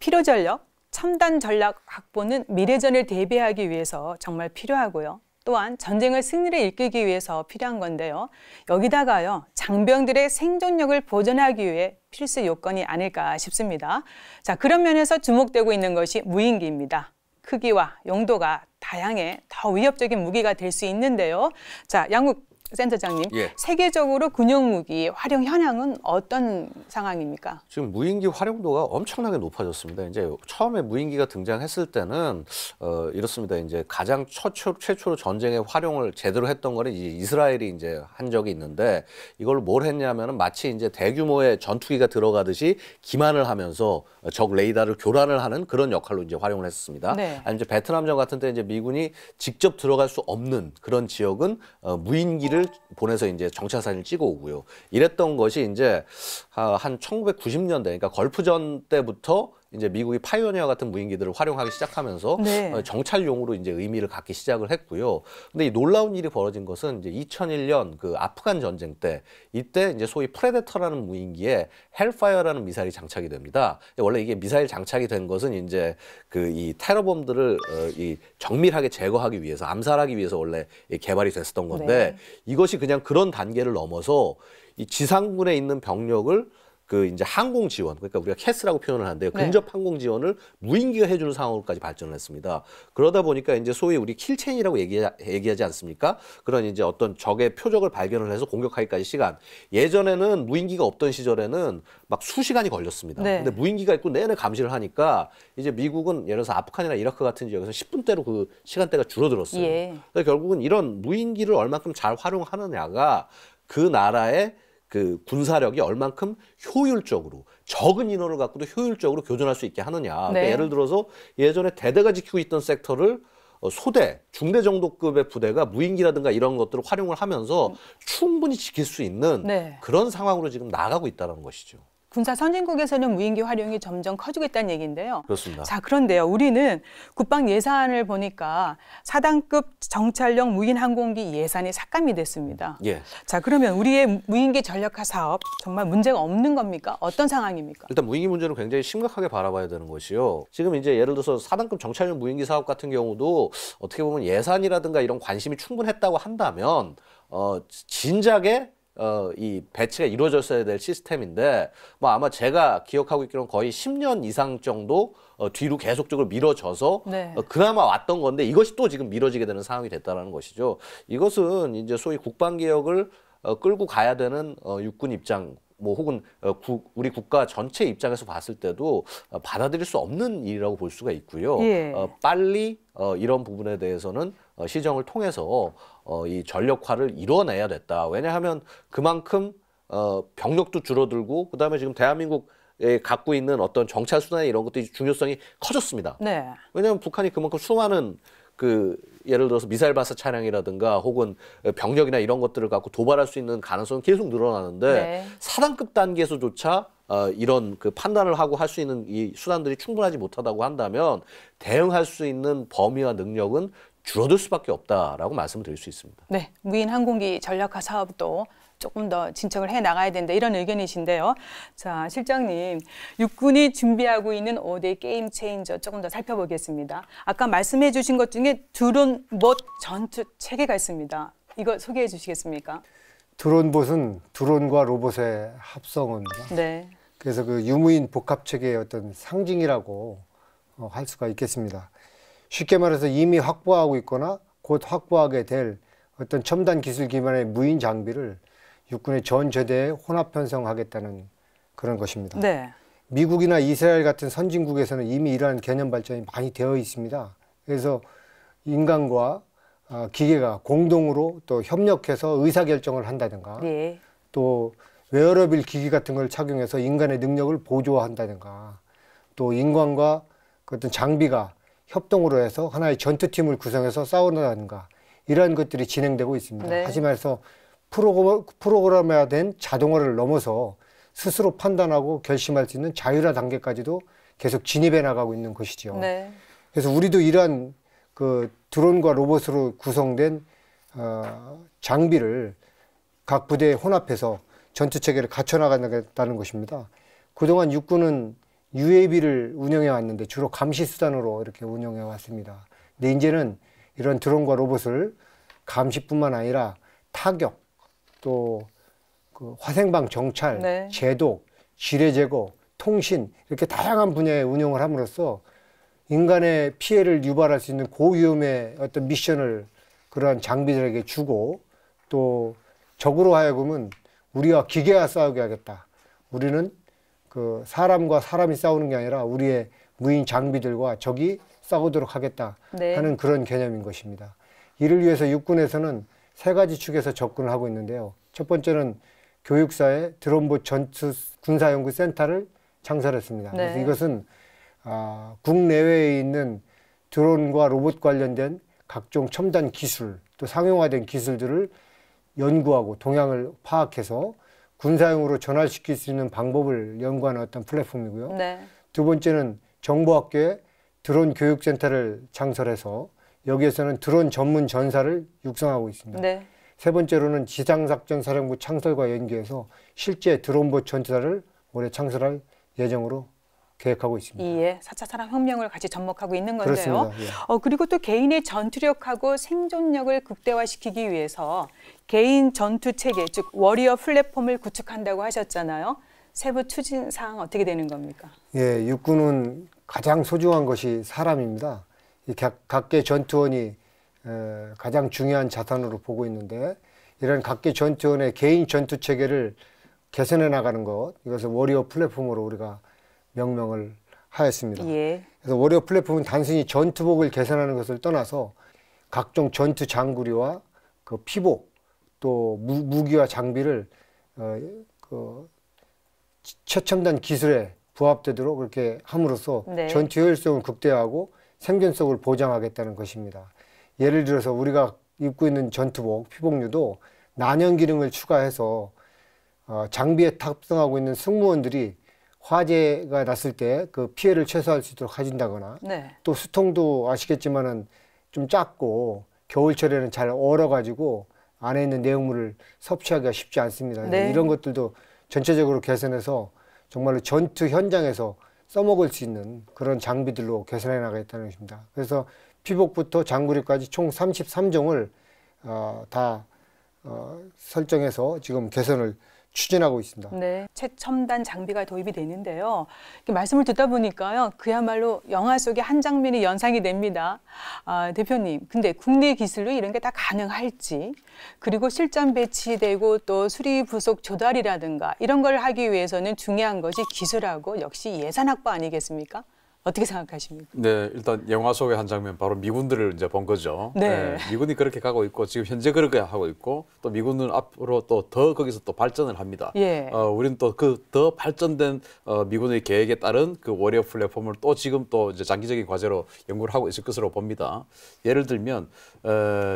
필요 전력, 첨단 전략 확보는 미래전을 대비하기 위해서 정말 필요하고요. 또한 전쟁을 승리를 이끌기 위해서 필요한 건데요. 여기다가요, 장병들의 생존력을 보존하기 위해 필수 요건이 아닐까 싶습니다. 자, 그런 면에서 주목되고 있는 것이 무인기입니다. 크기와 용도가 다양해 더 위협적인 무기가 될 수 있는데요. 자, 양국 센터장님, 예. 세계적으로 군용 무기 활용 현황은 어떤 상황입니까? 지금 무인기 활용도가 엄청나게 높아졌습니다. 이제 처음에 무인기가 등장했을 때는 이렇습니다. 이제 가장 최초로 전쟁에 활용을 제대로 했던 거는 이제 이스라엘이 이제 한 적이 있는데 이걸 뭘 했냐면은 마치 이제 대규모의 전투기가 들어가듯이 기만을 하면서 적 레이더를 교란을 하는 그런 역할로 이제 활용을 했습니다. 네. 아니 이제 베트남전 같은 때 이제 미군이 직접 들어갈 수 없는 그런 지역은 무인기를 보내서 이제 정찰사진을 찍어 오고요. 이랬던 것이 이제 한 1990년대, 그러니까 걸프전 때부터 이제 미국이 파이오니어 같은 무인기들을 활용하기 시작하면서 네. 정찰용으로 이제 의미를 갖기 시작을 했고요. 근데 이 놀라운 일이 벌어진 것은 이제 2001년 그 아프간 전쟁 때 이때 이제 소위 프레데터라는 무인기에 헬파이어라는 미사일이 장착이 됩니다. 원래 이게 미사일 장착이 된 것은 이제 그 이 테러범들을 이 정밀하게 제거하기 위해서 암살하기 위해서 원래 개발이 됐었던 건데 네. 이것이 그냥 그런 단계를 넘어서 이 지상군에 있는 병력을 그 이제 항공 지원, 그러니까 우리가 캐스라고 표현을 하는데요. 네. 근접 항공 지원을 무인기가 해주는 상황으로까지 발전을 했습니다. 그러다 보니까 이제 소위 우리 킬체인이라고 얘기하지 않습니까? 그런 이제 어떤 적의 표적을 발견을 해서 공격하기까지 시간. 예전에는 무인기가 없던 시절에는 막 수시간이 걸렸습니다. 네. 근데 무인기가 있고 내내 감시를 하니까 이제 미국은 예를 들어서 아프간이나 이라크 같은 지역에서 10분대로 그 시간대가 줄어들었어요. 예. 그래서 결국은 이런 무인기를 얼만큼 잘 활용하느냐가 그 나라의 그 군사력이 얼만큼 효율적으로 적은 인원을 갖고도 효율적으로 교전할 수 있게 하느냐. 그러니까 네. 예를 들어서 예전에 대대가 지키고 있던 섹터를 소대, 중대 정도급의 부대가 무인기라든가 이런 것들을 활용을 하면서 충분히 지킬 수 있는 네. 그런 상황으로 지금 나가고 있다는 것이죠. 군사 선진국에서는 무인기 활용이 점점 커지고 있다는 얘기인데요. 그렇습니다. 자, 그런데요. 우리는 국방 예산을 보니까 4단급 정찰용 무인 항공기 예산이 삭감이 됐습니다. 예. 자, 그러면 우리의 무인기 전력화 사업 정말 문제가 없는 겁니까? 어떤 상황입니까? 일단 무인기 문제는 굉장히 심각하게 바라봐야 되는 것이요. 지금 이제 예를 들어서 4단급 정찰용 무인기 사업 같은 경우도 어떻게 보면 예산이라든가 이런 관심이 충분했다고 한다면 진작에 이 배치가 이루어졌어야 될 시스템인데 뭐 아마 제가 기억하고 있기로는 거의 10년 이상 정도 뒤로 계속적으로 미뤄져서 네. 그나마 왔던 건데 이것이 또 지금 미뤄지게 되는 상황이 됐다라는 것이죠. 이것은 이제 소위 국방 개혁을 끌고 가야 되는 육군 입장 뭐 혹은 우리 국가 전체 입장에서 봤을 때도 받아들일 수 없는 일이라고 볼 수가 있고요. 예. 빨리 이런 부분에 대해서는 시정을 통해서 이 전력화를 이뤄내야 됐다. 왜냐하면 그만큼 병력도 줄어들고 그다음에 지금 대한민국에 갖고 있는 어떤 정찰 수단의 이런 것들이 중요성이 커졌습니다. 네. 왜냐하면 북한이 그만큼 수많은 그 예를 들어서 미사일 발사 차량이라든가 혹은 병력이나 이런 것들을 갖고 도발할 수 있는 가능성은 계속 늘어나는데 네. 4단급 단계에서조차 이런 그 판단을 하고 할 수 있는 이 수단들이 충분하지 못하다고 한다면 대응할 수 있는 범위와 능력은 줄어들 수밖에 없다라고 말씀을 드릴 수 있습니다. 네. 무인 항공기 전력화 사업도 조금 더 진척을 해 나가야 된다 이런 의견이신데요. 자, 실장님, 육군이 준비하고 있는 5대 게임 체인저 조금 더 살펴보겠습니다. 아까 말씀해 주신 것 중에 드론봇 전투 체계가 있습니다. 이거 소개해 주시겠습니까? 드론봇은 드론과 로봇의 합성어입니다. 네. 그래서 그 유무인 복합 체계의 어떤 상징이라고 할 수가 있겠습니다. 쉽게 말해서 이미 확보하고 있거나 곧 확보하게 될 어떤 첨단 기술 기반의 무인 장비를 육군의 전 제대에 혼합 편성하겠다는 그런 것입니다. 네. 미국이나 이스라엘 같은 선진국에서는 이미 이러한 개념 발전이 많이 되어 있습니다. 그래서 인간과 기계가 공동으로 또 협력해서 의사결정을 한다든가 예. 또 웨어러빌 기기 같은 걸 착용해서 인간의 능력을 보조한다든가 또 인간과 그 어떤 장비가 협동으로 해서 하나의 전투팀을 구성해서 싸운다든가 이러한 것들이 진행되고 있습니다. 네. 하지만 프로그램화된 자동화를 넘어서 스스로 판단하고 결심할 수 있는 자율화 단계까지도 계속 진입해 나가고 있는 것이죠. 네. 그래서 우리도 이러한 그 드론과 로봇으로 구성된 장비를 각 부대에 혼합해서 전투 체계를 갖춰 나가겠다는 것입니다. 그동안 육군은 UAV를 운영해 왔는데 주로 감시 수단으로 이렇게 운영해 왔습니다. 근데 이제는 이런 드론과 로봇을 감시뿐만 아니라 타격, 또 그 화생방 정찰, 네. 제독, 지뢰 제거, 통신 이렇게 다양한 분야에 운영을 함으로써 인간의 피해를 유발할 수 있는 고위험의 어떤 미션을 그러한 장비들에게 주고 또 적으로 하여금은 우리와 기계가 싸우게 하겠다. 우리는 그 사람과 사람이 싸우는 게 아니라 우리의 무인 장비들과 적이 싸우도록 하겠다 네. 하는 그런 개념인 것입니다. 이를 위해서 육군에서는 세 가지 축에서 접근을 하고 있는데요. 첫 번째는 교육사의 드론봇 전투 군사연구센터를 창설했습니다. 네. 그래서 이것은 국내외에 있는 드론과 로봇 관련된 각종 첨단 기술 또 상용화된 기술들을 연구하고 동향을 파악해서 군사용으로 전환시킬 수 있는 방법을 연구하는 어떤 플랫폼이고요. 네. 두 번째는 정보학교에 드론 교육센터를 창설해서 여기에서는 드론 전문 전사를 육성하고 있습니다. 네. 세 번째로는 지상작전사령부 창설과 연계해서 실제 드론보 전사를 올해 창설할 예정으로 계획하고 있습니다. 예, 4차 산업혁명을 같이 접목하고 있는 건데요. 그렇습니다. 예. 그리고 또 개인의 전투력하고 생존력을 극대화시키기 위해서 개인 전투 체계, 즉 워리어 플랫폼을 구축한다고 하셨잖아요. 세부 추진 사항 어떻게 되는 겁니까? 예, 육군은 가장 소중한 것이 사람입니다. 이 각계 전투원이 가장 중요한 자산으로 보고 있는데 이런 각계 전투원의 개인 전투 체계를 개선해 나가는 것, 이것을 워리어 플랫폼으로 우리가 명명을 하였습니다. 예. 그래서 워리어 플랫폼은 단순히 전투복을 개선하는 것을 떠나서 각종 전투 장구리와 그 피복 또 무기와 장비를 그 최첨단 기술에 부합되도록 그렇게 함으로써 네. 전투 효율성을 극대화하고 생존성을 보장하겠다는 것입니다. 예를 들어서 우리가 입고 있는 전투복, 피복류도 난연 기능을 추가해서 장비에 탑승하고 있는 승무원들이 화재가 났을 때 그 피해를 최소화할 수 있도록 해준다거나 네. 또 수통도 아시겠지만은 좀 작고 겨울철에는 잘 얼어가지고 안에 있는 내용물을 섭취하기가 쉽지 않습니다. 네. 이런 것들도 전체적으로 개선해서 정말로 전투 현장에서 써먹을 수 있는 그런 장비들로 개선해 나가겠다는 것입니다. 그래서 피복부터 장구리까지 총 33종을 다 설정해서 지금 개선을 추진하고 있습니다. 네, 최첨단 장비가 도입이 되는데요. 이렇게 말씀을 듣다 보니까요, 그야말로 영화 속의 한 장면이 연상이 됩니다. 대표님, 근데 국내 기술로 이런 게 다 가능할지, 그리고 실전 배치되고 또 수리 부속 조달이라든가 이런 걸 하기 위해서는 중요한 것이 기술하고 역시 예산 확보 아니겠습니까? 어떻게 생각하십니까? 네, 일단 영화 속의 한 장면 바로 미군들을 이제 본 거죠. 네. 미군이 그렇게 가고 있고 지금 현재 그렇게 하고 있고 또 미군은 앞으로 또 더 거기서 또 발전을 합니다. 예. 우리는 또 그 더 발전된 미군의 계획에 따른 그 워리어 플랫폼을 또 지금 또 이제 장기적인 과제로 연구를 하고 있을 것으로 봅니다. 예를 들면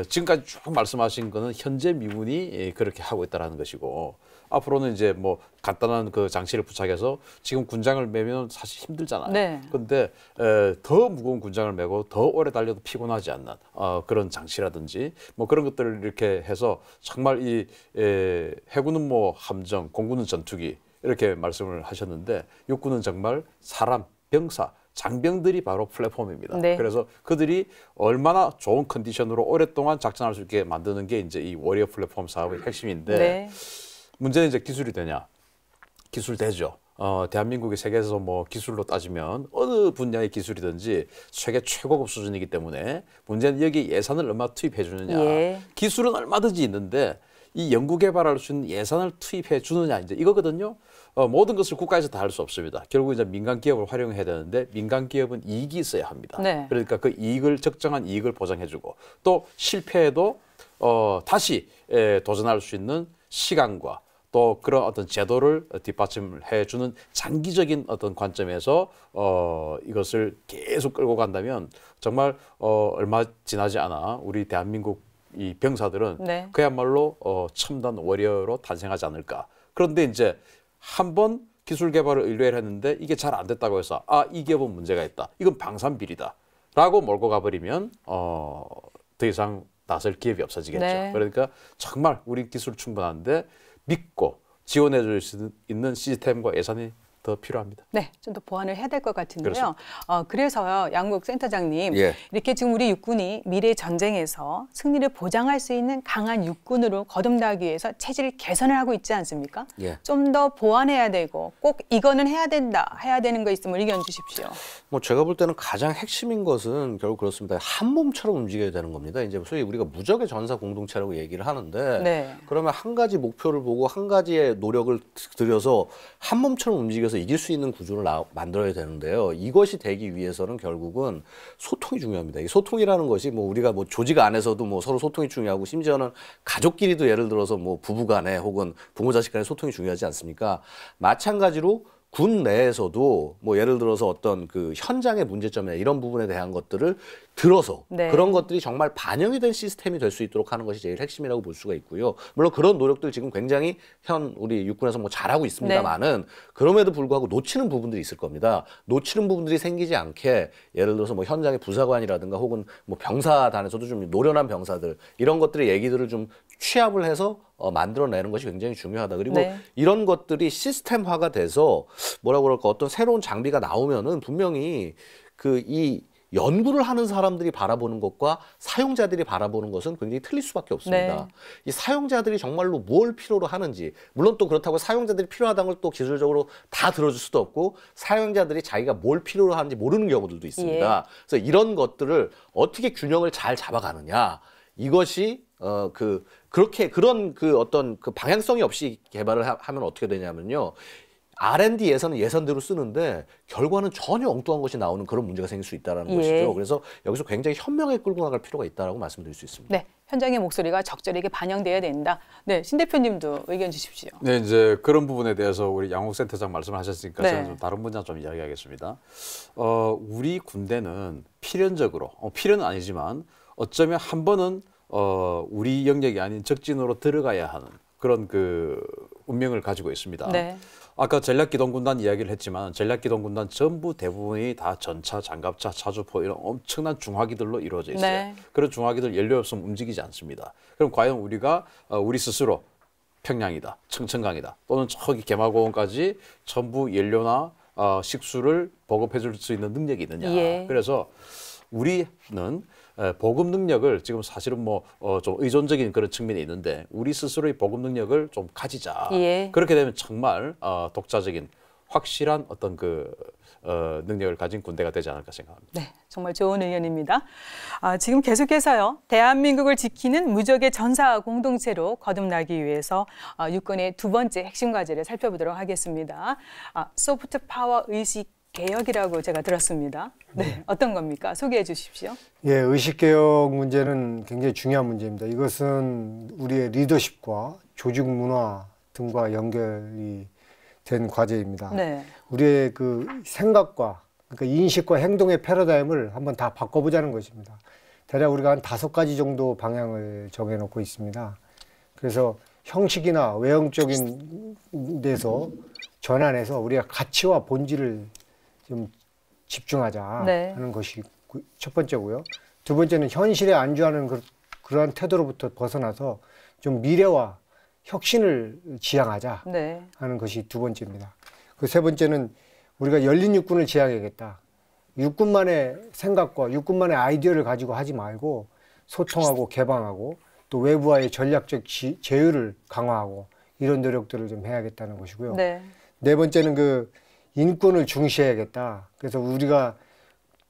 지금까지 쭉 말씀하신 거는 현재 미군이 그렇게 하고 있다라는 것이고 앞으로는 이제 뭐 간단한 그 장치를 부착해서 지금 군장을 매면 사실 힘들잖아요. 네. 근데 더 무거운 군장을 메고 더 오래 달려도 피곤하지 않는 그런 장치라든지 뭐 그런 것들을 이렇게 해서 정말 이 해군은 뭐 함정, 공군은 전투기 이렇게 말씀을 하셨는데 육군은 정말 사람, 병사, 장병들이 바로 플랫폼입니다. 네. 그래서 그들이 얼마나 좋은 컨디션으로 오랫동안 작전할 수 있게 만드는 게 이제 이 워리어 플랫폼 사업의 핵심인데 네. 문제는 이제 기술이 되냐? 기술 되죠. 대한민국이 세계에서 뭐 기술로 따지면 어느 분야의 기술이든지 세계 최고급 수준이기 때문에 문제는 여기 예산을 얼마 투입해 주느냐. 예. 기술은 얼마든지 있는데 이 연구 개발할 수 있는 예산을 투입해 주느냐 이제 이거거든요. 모든 것을 국가에서 다 할 수 없습니다. 결국 이제 민간 기업을 활용해야 되는데 민간 기업은 이익이 있어야 합니다. 네. 그러니까 그 이익을 적정한 이익을 보장해주고 또 실패해도 다시 도전할 수 있는 시간과 또 그런 어떤 제도를 뒷받침해 주는 장기적인 어떤 관점에서 이것을 계속 끌고 간다면 정말 얼마 지나지 않아 우리 대한민국 이 병사들은 네. 그야말로 첨단 워리어로 탄생하지 않을까. 그런데 이제 한번 기술 개발을 의뢰를 했는데 이게 잘 안 됐다고 해서 이 기업은 문제가 있다. 이건 방산비리다라고 몰고 가버리면 더 이상 나설 기업이 없어지겠죠. 네. 그러니까 정말 우리 기술 충분한데 믿고 지원해 줄 수 있는 시스템과 예산이 더 필요합니다. 네, 좀 더 보완을 해야 될 것 같은데요. 그렇습니다. 그래서요, 양국 센터장님, 예. 이렇게 지금 우리 육군이 미래 전쟁에서 승리를 보장할 수 있는 강한 육군으로 거듭나기 위해서 체질 개선을 하고 있지 않습니까? 예. 좀 더 보완해야 되고 꼭 이거는 해야 된다, 해야 되는 거 있으면 의견 주십시오. 뭐 제가 볼 때는 가장 핵심인 것은 결국 그렇습니다. 한 몸처럼 움직여야 되는 겁니다. 이제 소위 우리가 무적의 전사 공동체라고 얘기를 하는데 네. 그러면 한 가지 목표를 보고 한 가지의 노력을 들여서 한 몸처럼 움직여서 이길 수 있는 구조를 만들어야 되는데요. 이것이 되기 위해서는 결국은 소통이 중요합니다. 이 소통이라는 것이 뭐 우리가 뭐 조직 안에서도 뭐 서로 소통이 중요하고 심지어는 가족끼리도 예를 들어서 뭐 부부 간에 혹은 부모 자식 간에 소통이 중요하지 않습니까? 마찬가지로 군 내에서도 뭐 예를 들어서 어떤 그 현장의 문제점이나 이런 부분에 대한 것들을 들어서 네. 그런 것들이 정말 반영이 된 시스템이 될 수 있도록 하는 것이 제일 핵심이라고 볼 수가 있고요. 물론 그런 노력들 지금 굉장히 우리 육군에서 뭐 잘하고 있습니다만은 그럼에도 불구하고 놓치는 부분들이 있을 겁니다. 놓치는 부분들이 생기지 않게 예를 들어서 뭐 현장의 부사관이라든가 혹은 뭐 병사단에서도 좀 노련한 병사들 이런 것들의 얘기들을 좀 취합을 해서 만들어내는 것이 굉장히 중요하다. 그리고 네. 이런 것들이 시스템화가 돼서 뭐라 그럴까 어떤 새로운 장비가 나오면은 분명히 이 연구를 하는 사람들이 바라보는 것과 사용자들이 바라보는 것은 굉장히 틀릴 수밖에 없습니다. 네. 이 사용자들이 정말로 뭘 필요로 하는지, 물론 또 그렇다고 사용자들이 필요하다는 걸 또 기술적으로 다 들어줄 수도 없고 사용자들이 자기가 뭘 필요로 하는지 모르는 경우들도 있습니다. 그래서 이런 것들을 어떻게 균형을 잘 잡아가느냐, 이것이 그런 어떤 그 방향성이 없이 개발을 하면 어떻게 되냐면요. R&D 예산은 예산대로 쓰는데 결과는 전혀 엉뚱한 것이 나오는 그런 문제가 생길 수 있다는 것이죠. 그래서 여기서 굉장히 현명하게 끌고 나갈 필요가 있다고 말씀드릴 수 있습니다. 네, 현장의 목소리가 적절하게 반영돼야 된다. 네, 신 대표님도 의견 주십시오. 네, 이제 그런 부분에 대해서 우리 양욱 센터장 말씀하셨으니까 네. 저는 좀 다른 분야 좀 이야기하겠습니다. 우리 군대는 필연적으로 필연은 아니지만 어쩌면 한 번은 우리 영역이 아닌 적진으로 들어가야 하는 그런 그 운명을 가지고 있습니다. 네. 아까 전략기동군단 이야기를 했지만 전략기동군단 전부 대부분이 다 전차, 장갑차, 차주포 이런 엄청난 중화기들로 이루어져 있어요. 네. 그런 중화기들 연료 없으면 움직이지 않습니다. 그럼 과연 우리가 우리 스스로 평양이다, 청천강이다 또는 저기 개마고원까지 전부 연료나 식수를 보급해 줄 수 있는 능력이 있느냐. 예. 그래서 우리는 보급 능력을 지금 사실은 좀 의존적인 그런 측면이 있는데 우리 스스로의 보급 능력을 좀 가지자. 예. 그렇게 되면 정말 독자적인 확실한 어떤 능력을 가진 군대가 되지 않을까 생각합니다. 네, 정말 좋은 의견입니다. 지금 계속해서요. 대한민국을 지키는 무적의 전사 공동체로 거듭나기 위해서 육군의 두 번째 핵심 과제를 살펴보도록 하겠습니다. 소프트 파워 의식 개혁이라고 제가 들었습니다. 네, 어떤 겁니까? 소개해 주십시오. 예, 의식개혁 문제는 굉장히 중요한 문제입니다. 이것은 우리의 리더십과 조직 문화 등과 연결이 된 과제입니다. 네. 우리의 그 생각과 그러니까 인식과 행동의 패러다임을 한번 다 바꿔보자는 것입니다. 대략 우리가 한 5가지 정도 방향을 정해놓고 있습니다. 그래서 형식이나 외형적인 데서 전환해서 우리가 가치와 본질을 좀 집중하자 네. 하는 것이 첫 번째고요. 두 번째는 현실에 안주하는 그러한 태도로부터 벗어나서 좀 미래와 혁신을 지향하자 네. 하는 것이 두 번째입니다. 그 세 번째는 우리가 열린 육군을 지향해야겠다. 육군만의 생각과 육군만의 아이디어를 가지고 하지 말고 소통하고 개방하고 또 외부와의 전략적 제휴를 강화하고 이런 노력들을 좀 해야겠다는 것이고요. 네. 네 번째는 그 인권을 중시해야겠다. 그래서 우리가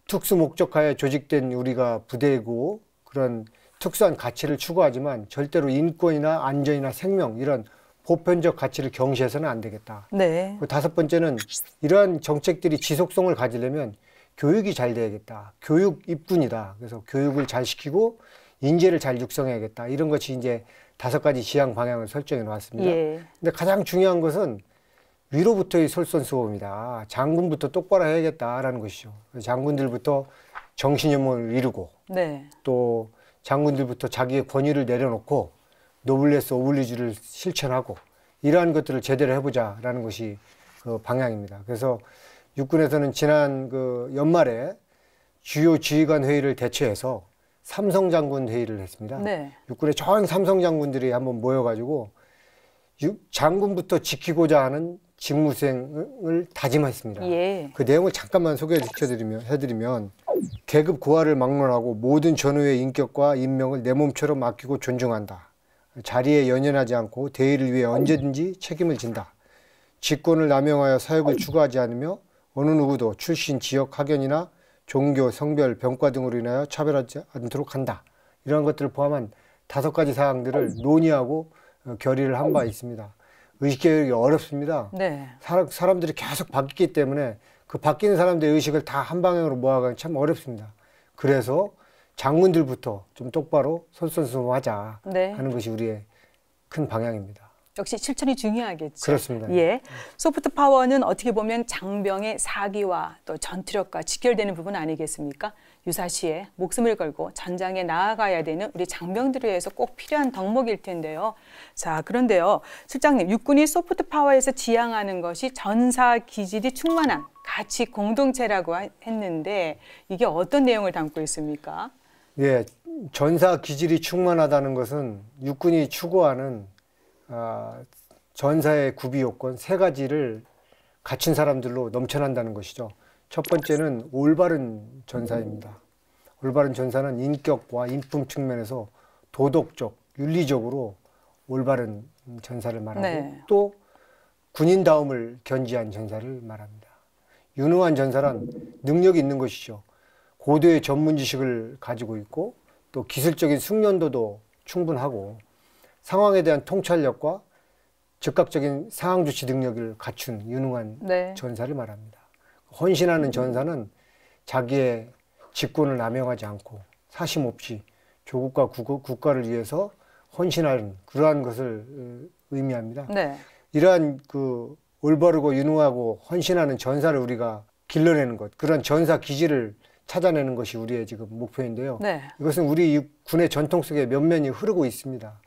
특수 목적하에 조직된 우리가 부대이고 그런 특수한 가치를 추구하지만 절대로 인권이나 안전이나 생명 이런 보편적 가치를 경시해서는 안 되겠다. 네. 그 다섯 번째는 이러한 정책들이 지속성을 가지려면 교육이 잘 돼야겠다. 교육 입군이다. 그래서 교육을 잘 시키고 인재를 잘 육성해야겠다. 이런 것이 이제 5가지 지향 방향을 설정해 놓았습니다. 예. 근데 가장 중요한 것은 위로부터의 솔선수범이다. 장군부터 똑바로 해야겠다라는 것이죠. 장군들부터 정신연문을 이루고 네. 또 장군들부터 자기의 권위를 내려놓고 노블레스 오블리주를 실천하고 이러한 것들을 제대로 해보자라는 것이 그 방향입니다. 그래서 육군에서는 지난 그 연말에 주요 지휘관 회의를 개최해서 삼성장군 회의를 했습니다. 네. 육군의 전 삼성장군들이 한번 모여가지고 장군부터 지키고자 하는 직무 수행을 다짐했습니다. 예. 그 내용을 잠깐만 해드리면 계급 고하를 막론하고 모든 전우의 인격과 인명을 내 몸처럼 아끼고 존중한다. 자리에 연연하지 않고 대의를 위해 언제든지 책임을 진다. 직권을 남용하여 사역을 추구하지 않으며 어느 누구도 출신, 지역, 학연이나 종교, 성별, 병과 등으로 인하여 차별하지 않도록 한다. 이런 것들을 포함한 5가지 사항들을 논의하고 결의를 한 바 있습니다. 의식개혁이 어렵습니다. 네. 사람들이 계속 바뀌기 때문에 그 바뀌는 사람들의 의식을 다 한 방향으로 모아가기 참 어렵습니다. 그래서 장군들부터 좀 똑바로 솔선수범하자 네. 하는 것이 우리의 큰 방향입니다. 역시 실천이 중요하겠죠. 그렇습니다. 예. 소프트 파워는 어떻게 보면 장병의 사기와 또 전투력과 직결되는 부분 아니겠습니까? 유사시에 목숨을 걸고 전장에 나아가야 되는 우리 장병들을 위해서 꼭 필요한 덕목일 텐데요. 자, 그런데요. 실장님, 육군이 소프트 파워에서 지향하는 것이 전사 기질이 충만한 가치 공동체라고 했는데 이게 어떤 내용을 담고 있습니까? 예, 전사 기질이 충만하다는 것은 육군이 추구하는 전사의 구비 요건 세 가지를 갖춘 사람들로 넘쳐난다는 것이죠. 첫 번째는 올바른 전사입니다. 올바른 전사는 인격과 인품 측면에서 도덕적, 윤리적으로 올바른 전사를 말하고 네. 또 군인다움을 견지한 전사를 말합니다. 유능한 전사란 능력이 있는 것이죠. 고도의 전문 지식을 가지고 있고 또 기술적인 숙련도도 충분하고 상황에 대한 통찰력과 즉각적인 상황 조치 능력을 갖춘 유능한 네. 전사를 말합니다. 헌신하는 전사는 자기의 직권을 남용하지 않고 사심 없이 조국과 국가를 위해서 헌신하는 그러한 것을 의미합니다. 네. 이러한 그 올바르고 유능하고 헌신하는 전사를 우리가 길러내는 것, 그런 전사 기질을 찾아내는 것이 우리의 지금 목표인데요. 네. 이것은 우리 군의 전통 속에 면면이 흐르고 있습니다.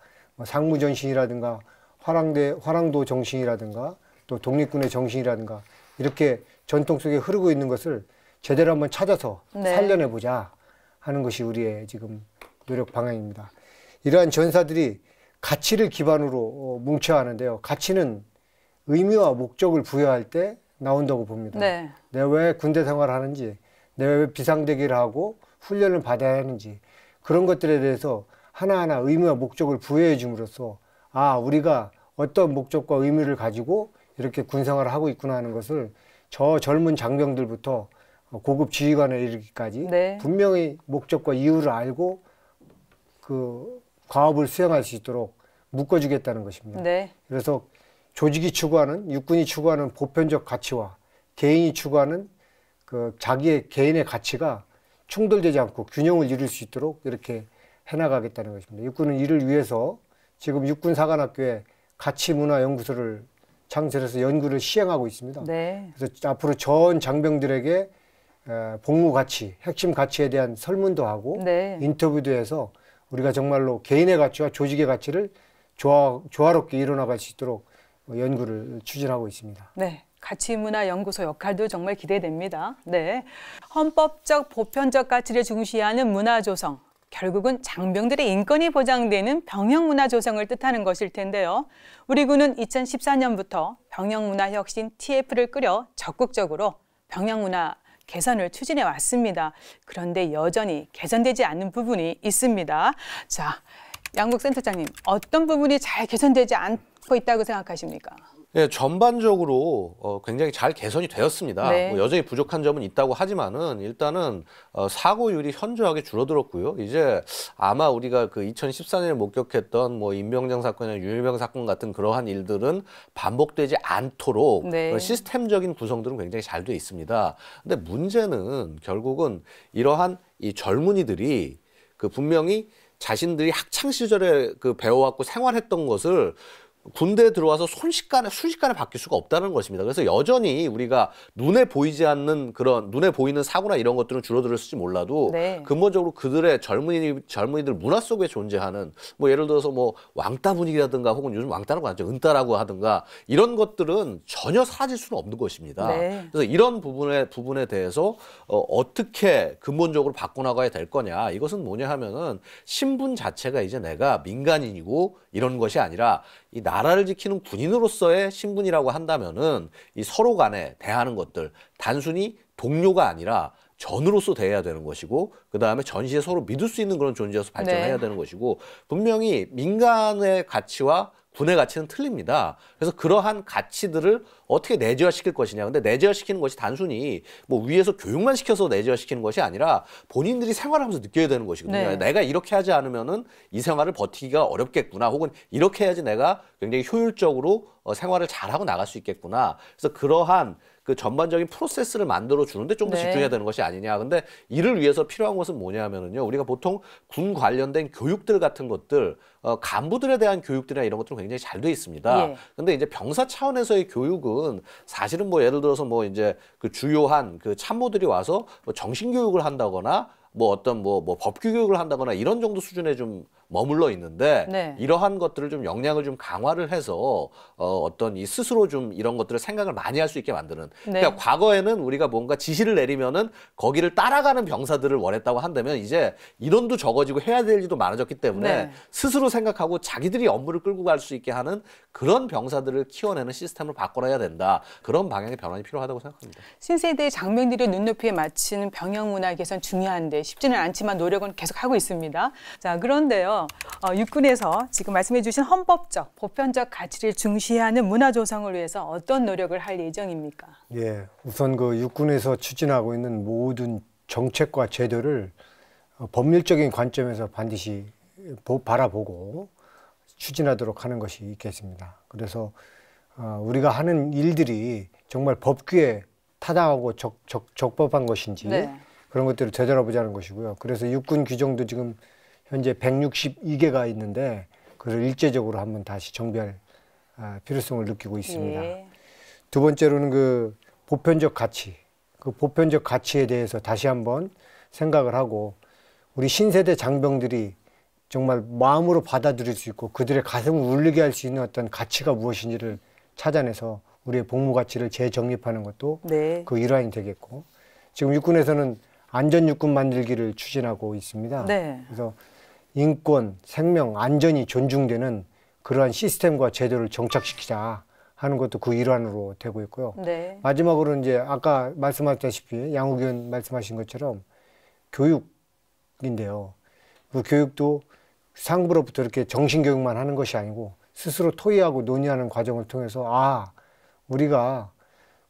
상무전신이라든가 화랑도 정신이라든가 또 독립군의 정신이라든가 이렇게 전통 속에 흐르고 있는 것을 제대로 한번 찾아서 네. 살려내보자 하는 것이 우리의 지금 노력 방향입니다. 이러한 전사들이 가치를 기반으로 뭉쳐야 하는데요. 가치는 의미와 목적을 부여할 때 나온다고 봅니다. 네. 내가 왜 군대 생활을 하는지, 내가 왜 비상대기를 하고 훈련을 받아야 하는지 그런 것들에 대해서 하나하나 의미와 목적을 부여해 줌으로써 우리가 어떤 목적과 의미를 가지고 이렇게 군생활을 하고 있구나 하는 것을 저 젊은 장병들부터 고급 지휘관에 이르기까지 네. 분명히 목적과 이유를 알고 그 과업을 수행할 수 있도록 묶어주겠다는 것입니다. 네. 그래서 조직이 추구하는, 육군이 추구하는 보편적 가치와 개인이 추구하는 그 자기의 개인의 가치가 충돌되지 않고 균형을 이룰 수 있도록 이렇게 해나가겠다는 것입니다. 육군은 이를 위해서 지금 육군사관학교에 가치문화연구소를 창설해서 연구를 시행하고 있습니다. 네. 그래서 앞으로 전 장병들에게 복무 가치, 핵심 가치에 대한 설문도 하고 네. 인터뷰도 해서 우리가 정말로 개인의 가치와 조직의 가치를 조화롭게 이뤄나갈 수 있도록 연구를 추진하고 있습니다. 네. 가치문화연구소 역할도 정말 기대됩니다. 네. 헌법적, 보편적 가치를 중시하는 문화 조성. 결국은 장병들의 인권이 보장되는 병영문화 조성을 뜻하는 것일 텐데요. 우리 군은 2014년부터 병영문화혁신 TF를 꾸려 적극적으로 병영문화 개선을 추진해 왔습니다. 그런데 여전히 개선되지 않는 부분이 있습니다. 자, 양국 센터장님, 어떤 부분이 잘 개선되지 않고 있다고 생각하십니까? 네, 전반적으로 굉장히 잘 개선이 되었습니다. 네. 여전히 부족한 점은 있다고 하지만은 일단은 사고율이 현저하게 줄어들었고요. 이제 아마 우리가 그 2014년에 목격했던 뭐 임병장 사건이나 유일병 사건 같은 그러한 일들은 반복되지 않도록 네. 시스템적인 구성들은 굉장히 잘 돼 있습니다. 근데 문제는 결국은 이러한 이 젊은이들이 그 분명히 자신들이 학창 시절에 그 배워왔고 생활했던 것을 군대에 들어와서 순식간에 바뀔 수가 없다는 것입니다. 그래서 여전히 우리가 눈에 보이지 않는 그런 눈에 보이는 사고나 이런 것들은 줄어들었을지 몰라도 네. 근본적으로 그들의 젊은이들 문화 속에 존재하는 뭐 예를 들어서 뭐 왕따 분위기라든가 혹은 요즘 왕따라고 하죠. 은따라고 하든가 이런 것들은 전혀 사라질 수는 없는 것입니다. 네. 그래서 이런 부분에 대해서 어떻게 근본적으로 바꿔나가야 될 거냐. 이것은 뭐냐 하면은 신분 자체가 이제 내가 민간인이고 이런 것이 아니라 이 나라를 지키는 군인으로서의 신분이라고 한다면은 이 서로 간에 대하는 것들 단순히 동료가 아니라 전우로서 대해야 되는 것이고 그다음에 전시에 서로 믿을 수 있는 그런 존재로서 발전해야 네. 되는 것이고 분명히 민간의 가치와 군의 가치는 틀립니다. 그래서 그러한 가치들을 어떻게 내재화시킬 것이냐. 근데 내재화시키는 것이 단순히 뭐 위에서 교육만 시켜서 내재화시키는 것이 아니라 본인들이 생활하면서 느껴야 되는 것이거든요. 네. 내가 이렇게 하지 않으면은 이 생활을 버티기가 어렵겠구나. 혹은 이렇게 해야지 내가 굉장히 효율적으로 생활을 잘하고 나갈 수 있겠구나. 그래서 그러한 그 전반적인 프로세스를 만들어 주는데 좀 더 네. 집중해야 되는 것이 아니냐. 근데 이를 위해서 필요한 것은 뭐냐면은요. 우리가 보통 군 관련된 교육들 같은 것들 간부들에 대한 교육들이나 이런 것들은 굉장히 잘 돼 있습니다. 예. 근데 이제 병사 차원에서의 교육은 사실은 뭐 예를 들어서 뭐 이제 그 주요한 그 참모들이 와서 뭐 정신 교육을 한다거나 뭐 어떤 뭐 법규 교육을 한다거나 이런 정도 수준에 좀 머물러 있는데 네. 이러한 것들을 좀 역량을 좀 강화를 해서 어떤 이 스스로 좀 이런 것들을 생각을 많이 할 수 있게 만드는. 네. 그러니까 과거에는 우리가 뭔가 지시를 내리면은 거기를 따라가는 병사들을 원했다고 한다면 이제 인원도 적어지고 해야 될 일도 많아졌기 때문에 네. 스스로 생각하고 자기들이 업무를 끌고 갈 수 있게 하는 그런 병사들을 키워내는 시스템을 바꿔야 된다. 그런 방향의 변환이 필요하다고 생각합니다. 신세대 장병들의 눈높이에 맞추는 병역 문화 개선 중요한데 쉽지는 않지만 노력은 계속하고 있습니다. 자, 그런데요. 육군에서 지금 말씀해 주신 헌법적, 보편적 가치를 중시하는 문화 조성을 위해서 어떤 노력을 할 예정입니까? 예, 우선 그 육군에서 추진하고 있는 모든 정책과 제도를 법률적인 관점에서 반드시 바라보고 추진하도록 하는 것이 있겠습니다. 그래서 우리가 하는 일들이 정말 법규에 타당하고 적법한 것인지 네. 그런 것들을 되돌아보자는 것이고요. 그래서 육군 규정도 지금 현재 162개가 있는데 그걸 일제적으로 한번 다시 정비할 필요성을 느끼고 있습니다. 예. 두 번째로는 그 보편적 가치, 그 보편적 가치에 대해서 다시 한번 생각을 하고 우리 신세대 장병들이 정말 마음으로 받아들일 수 있고 그들의 가슴을 울리게 할 수 있는 어떤 가치가 무엇인지를 찾아내서 우리의 복무 가치를 재정립하는 것도 네. 그 일환이 되겠고 지금 육군에서는 안전육군 만들기를 추진하고 있습니다. 네. 그래서 인권, 생명, 안전이 존중되는 그러한 시스템과 제도를 정착시키자 하는 것도 그 일환으로 되고 있고요. 네. 마지막으로 이제 아까 말씀하셨다시피 양욱 의원 말씀하신 것처럼 교육인데요. 그 교육도 상부로부터 이렇게 정신교육만 하는 것이 아니고 스스로 토의하고 논의하는 과정을 통해서 우리가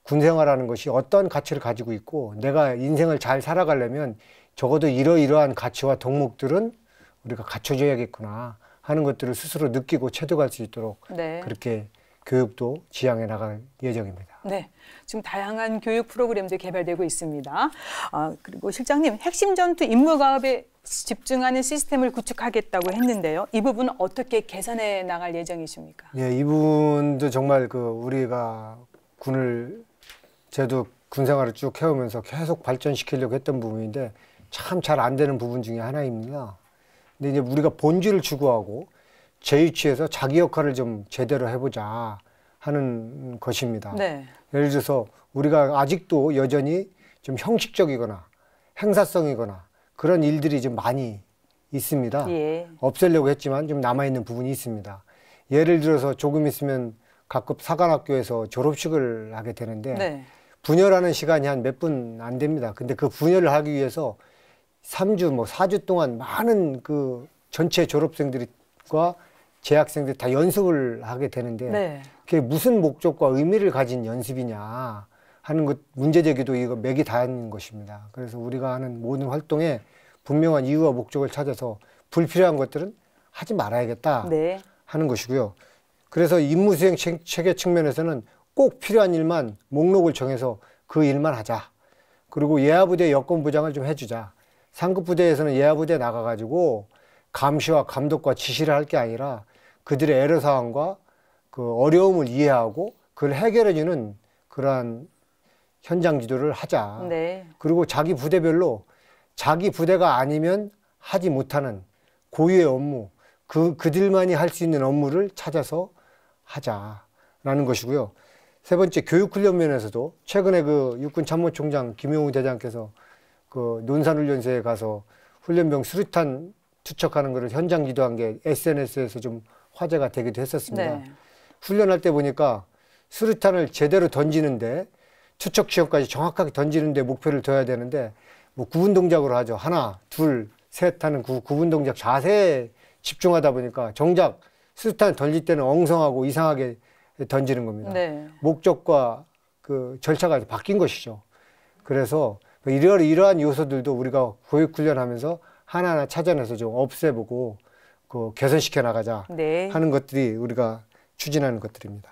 군 생활하는 것이 어떤 가치를 가지고 있고 내가 인생을 잘 살아가려면 적어도 이러이러한 가치와 덕목들은 우리가 갖춰줘야겠구나 하는 것들을 스스로 느끼고 체득할 수 있도록 네. 그렇게 교육도 지향해 나갈 예정입니다. 네, 지금 다양한 교육 프로그램도 개발되고 있습니다. 그리고 실장님, 핵심 전투 임무 과업에 집중하는 시스템을 구축하겠다고 했는데요. 이 부분은 어떻게 개선해 나갈 예정이십니까? 예, 이분도 정말 우리가 저도 군 생활을 쭉 해오면서 계속 발전시키려고 했던 부분인데 참 잘 안 되는 부분 중에 하나입니다. 근데 이제 우리가 본질을 추구하고 재유치해서 자기 역할을 좀 제대로 해보자 하는 것입니다. 네. 예를 들어서 우리가 아직도 여전히 좀 형식적이거나 행사성이거나 그런 일들이 좀 많이 있습니다. 예. 없애려고 했지만 좀 남아있는 부분이 있습니다. 예를 들어서 조금 있으면 각급 사관학교에서 졸업식을 하게 되는데 네. 분열하는 시간이 한 몇 분 안 됩니다. 근데 그 분열을 하기 위해서 3주, 4주 동안 많은 그 전체 졸업생들과 재학생들이 다 연습을 하게 되는데 네. 그게 무슨 목적과 의미를 가진 연습이냐 하는 것 문제제기도 이거 맥이 닿는 것입니다. 그래서 우리가 하는 모든 활동에 분명한 이유와 목적을 찾아서 불필요한 것들은 하지 말아야겠다 네. 하는 것이고요. 그래서 임무 수행 체계 측면에서는 꼭 필요한 일만 목록을 정해서 그 일만 하자. 그리고 예하부대 여건 보장을 좀 해주자. 상급 부대에서는 예하부대 나가가지고 감시와 감독과 지시를 할 게 아니라 그들의 애로사항과 그 어려움을 이해하고 그걸 해결해주는 그러한 현장 지도를 하자. 네. 그리고 자기 부대별로 자기 부대가 아니면 하지 못하는 고유의 업무, 그들만이 할 수 있는 업무를 찾아서 하자라는 것이고요. 세 번째, 교육훈련 면에서도 최근에 그 육군참모총장 김용우 대장께서 그 논산훈련소에 가서 훈련병 수류탄 투척하는 것을 현장 지도한 게 SNS에서 좀 화제가 되기도 했었습니다. 네. 훈련할 때 보니까 수류탄을 제대로 던지는데 투척 시험까지 정확하게 던지는데 목표를 둬야 되는데 구분 동작으로 하죠. 하나, 둘, 셋 하는 구분 동작 자세에 집중하다 보니까 정작 수류탄을 던질 때는 엉성하고 이상하게 던지는 겁니다. 네. 목적과 그 절차가 바뀐 것이죠. 그래서 이러한 요소들도 우리가 교육훈련하면서 하나하나 찾아내서 좀 없애보고 개선시켜 나가자 네. 하는 것들이 우리가 추진하는 것들입니다.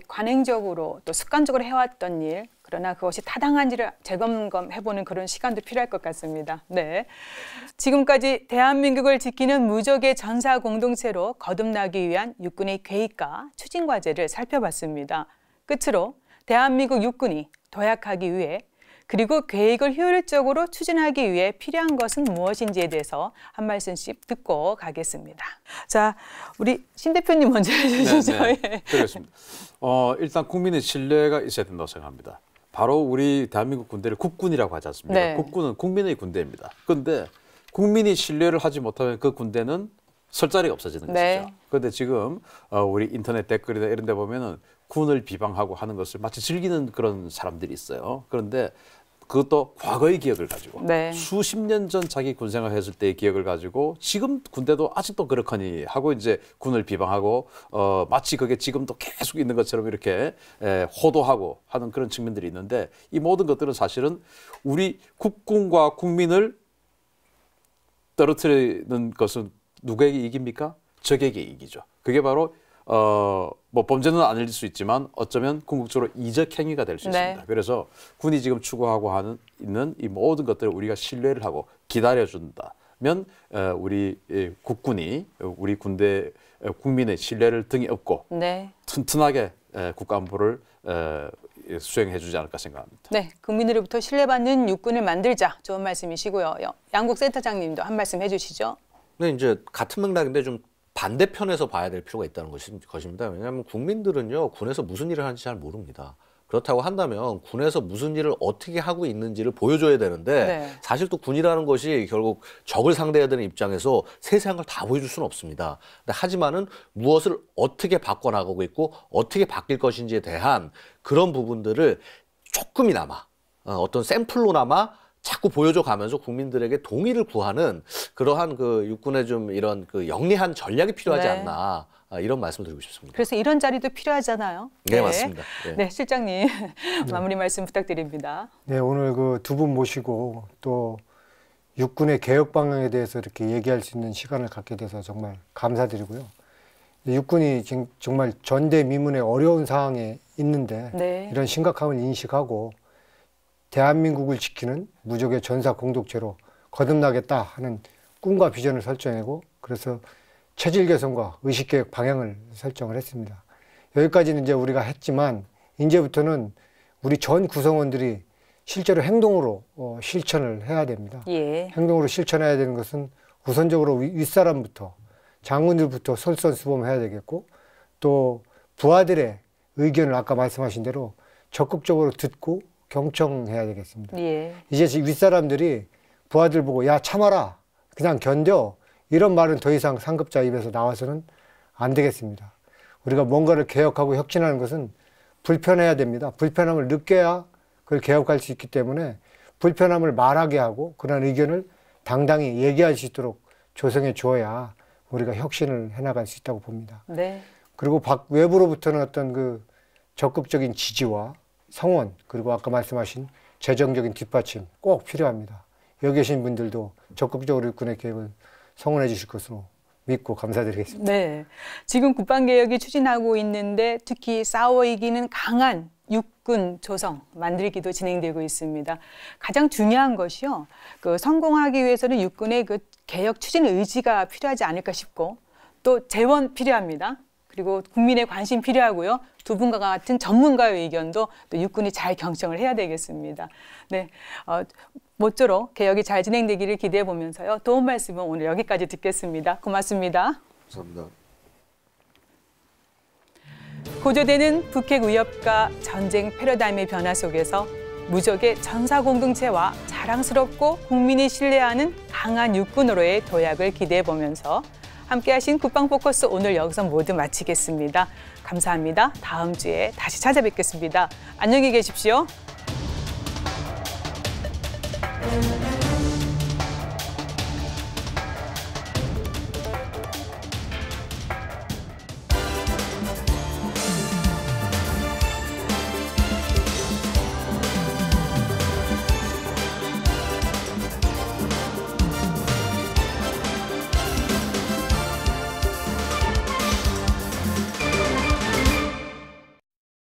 관행적으로 또 습관적으로 해왔던 일, 그러나 그것이 타당한지를 재검검해보는 그런 시간도 필요할 것 같습니다. 네, 지금까지 대한민국을 지키는 무적의 전사 공동체로 거듭나기 위한 육군의 계획과 추진 과제를 살펴봤습니다. 끝으로 대한민국 육군이 도약하기 위해 그리고 계획을 효율적으로 추진하기 위해 필요한 것은 무엇인지에 대해서 한 말씀씩 듣고 가겠습니다. 자, 우리 신 대표님 먼저 해주시죠. 네, 네. 그렇습니다. 일단 국민의 신뢰가 있어야 된다고 생각합니다. 바로 우리 대한민국 군대를 국군이라고 하지 않습니까? 네. 국군은 국민의 군대입니다. 그런데 국민이 신뢰를 하지 못하면 그 군대는 설 자리가 없어지는 네. 것이죠. 그런데 지금 우리 인터넷 댓글이나 이런 데 보면은 군을 비방하고 하는 것을 마치 즐기는 그런 사람들이 있어요. 그런데 그것도 과거의 기억을 가지고 네. 수십 년 전 자기 군 생활했을 때의 기억을 가지고 지금 군대도 아직도 그렇거니 하고 이제 군을 비방하고 마치 그게 지금도 계속 있는 것처럼 이렇게 호도하고 하는 그런 측면들이 있는데 이 모든 것들은 사실은 우리 국군과 국민을 떨어뜨리는 것은 누구에게 이깁니까? 적에게 이기죠. 그게 바로 뭐 범죄는 아닐 수 있지만 어쩌면 궁극적으로 이적 행위가 될 수 네. 있습니다. 그래서 군이 지금 추구하고 있는 이 모든 것들을 우리가 신뢰를 하고 기다려준다면 우리 국군이 우리 군대 국민의 신뢰를 등에 업고 네. 튼튼하게 국가안보를 수행해주지 않을까 생각합니다. 네, 국민으로부터 신뢰받는 육군을 만들자. 좋은 말씀이시고요. 양국 센터장님도 한 말씀 해주시죠. 네, 이제 같은 맥락인데 좀 반대편에서 봐야 될 필요가 있다는 것입니다. 왜냐하면 국민들은요, 군에서 무슨 일을 하는지 잘 모릅니다. 그렇다고 한다면 군에서 무슨 일을 어떻게 하고 있는지를 보여줘야 되는데 네. 사실 또 군이라는 것이 결국 적을 상대해야 되는 입장에서 세세한 걸 다 보여줄 수는 없습니다. 근데 하지만은 무엇을 어떻게 바꿔나가고 있고 어떻게 바뀔 것인지에 대한 그런 부분들을 조금이나마 어떤 샘플로나마 자꾸 보여줘 가면서 국민들에게 동의를 구하는 그러한 그 육군의 좀 이런 그 영리한 전략이 필요하지 네. 않나 이런 말씀을 드리고 싶습니다. 그래서 이런 자리도 필요하잖아요. 네, 맞습니다. 네. 네, 실장님 마무리 말씀 부탁드립니다. 네, 오늘 그 두 분 모시고 또 육군의 개혁 방향에 대해서 이렇게 얘기할 수 있는 시간을 갖게 돼서 정말 감사드리고요. 육군이 지금 정말 전대미문의 어려운 상황에 있는데 네. 이런 심각함을 인식하고 대한민국을 지키는 무적의 전사 공동체로 거듭나겠다 하는 꿈과 비전을 설정하고 그래서 체질 개선과 의식 개혁 방향을 설정을 했습니다. 여기까지는 이제 우리가 했지만 이제부터는 우리 전 구성원들이 실제로 행동으로 실천을 해야 됩니다. 예. 행동으로 실천해야 되는 것은 우선적으로 윗사람부터 장군들부터 솔선수범해야 되겠고 또 부하들의 의견을 아까 말씀하신 대로 적극적으로 듣고 경청해야 되겠습니다. 예. 이제 윗사람들이 부하들 보고 야 참아라 그냥 견뎌 이런 말은 더 이상 상급자 입에서 나와서는 안 되겠습니다. 우리가 뭔가를 개혁하고 혁신하는 것은 불편해야 됩니다. 불편함을 느껴야 그걸 개혁할 수 있기 때문에 불편함을 말하게 하고 그런 의견을 당당히 얘기할 수 있도록 조성해 주어야 우리가 혁신을 해나갈 수 있다고 봅니다. 네. 그리고 외부로부터는 어떤 그 적극적인 지지와 성원 그리고 아까 말씀하신 재정적인 뒷받침 꼭 필요합니다. 여기 계신 분들도 적극적으로 육군의 계획을 성원해 주실 것으로 믿고 감사드리겠습니다. 네. 지금 국방개혁이 추진하고 있는데 특히 싸워 이기는 강한 육군 조성 만들기도 진행되고 있습니다. 가장 중요한 것이요. 그 성공하기 위해서는 육군의 그 개혁 추진 의지가 필요하지 않을까 싶고 또 재원 필요합니다. 그리고 국민의 관심 필요하고요. 두 분과 같은 전문가의 의견도 또 육군이 잘 경청을 해야 되겠습니다. 네, 모쪼록 개혁이 잘 진행되기를 기대해 보면서요. 도움 말씀은 오늘 여기까지 듣겠습니다. 고맙습니다. 감사합니다. 고조되는 북핵 위협과 전쟁 패러다임의 변화 속에서 무적의 전사 공동체와 자랑스럽고 국민이 신뢰하는 강한 육군으로의 도약을 기대해 보면서 함께하신 국방포커스 오늘 여기서 모두 마치겠습니다. 감사합니다. 다음 주에 다시 찾아뵙겠습니다. 안녕히 계십시오.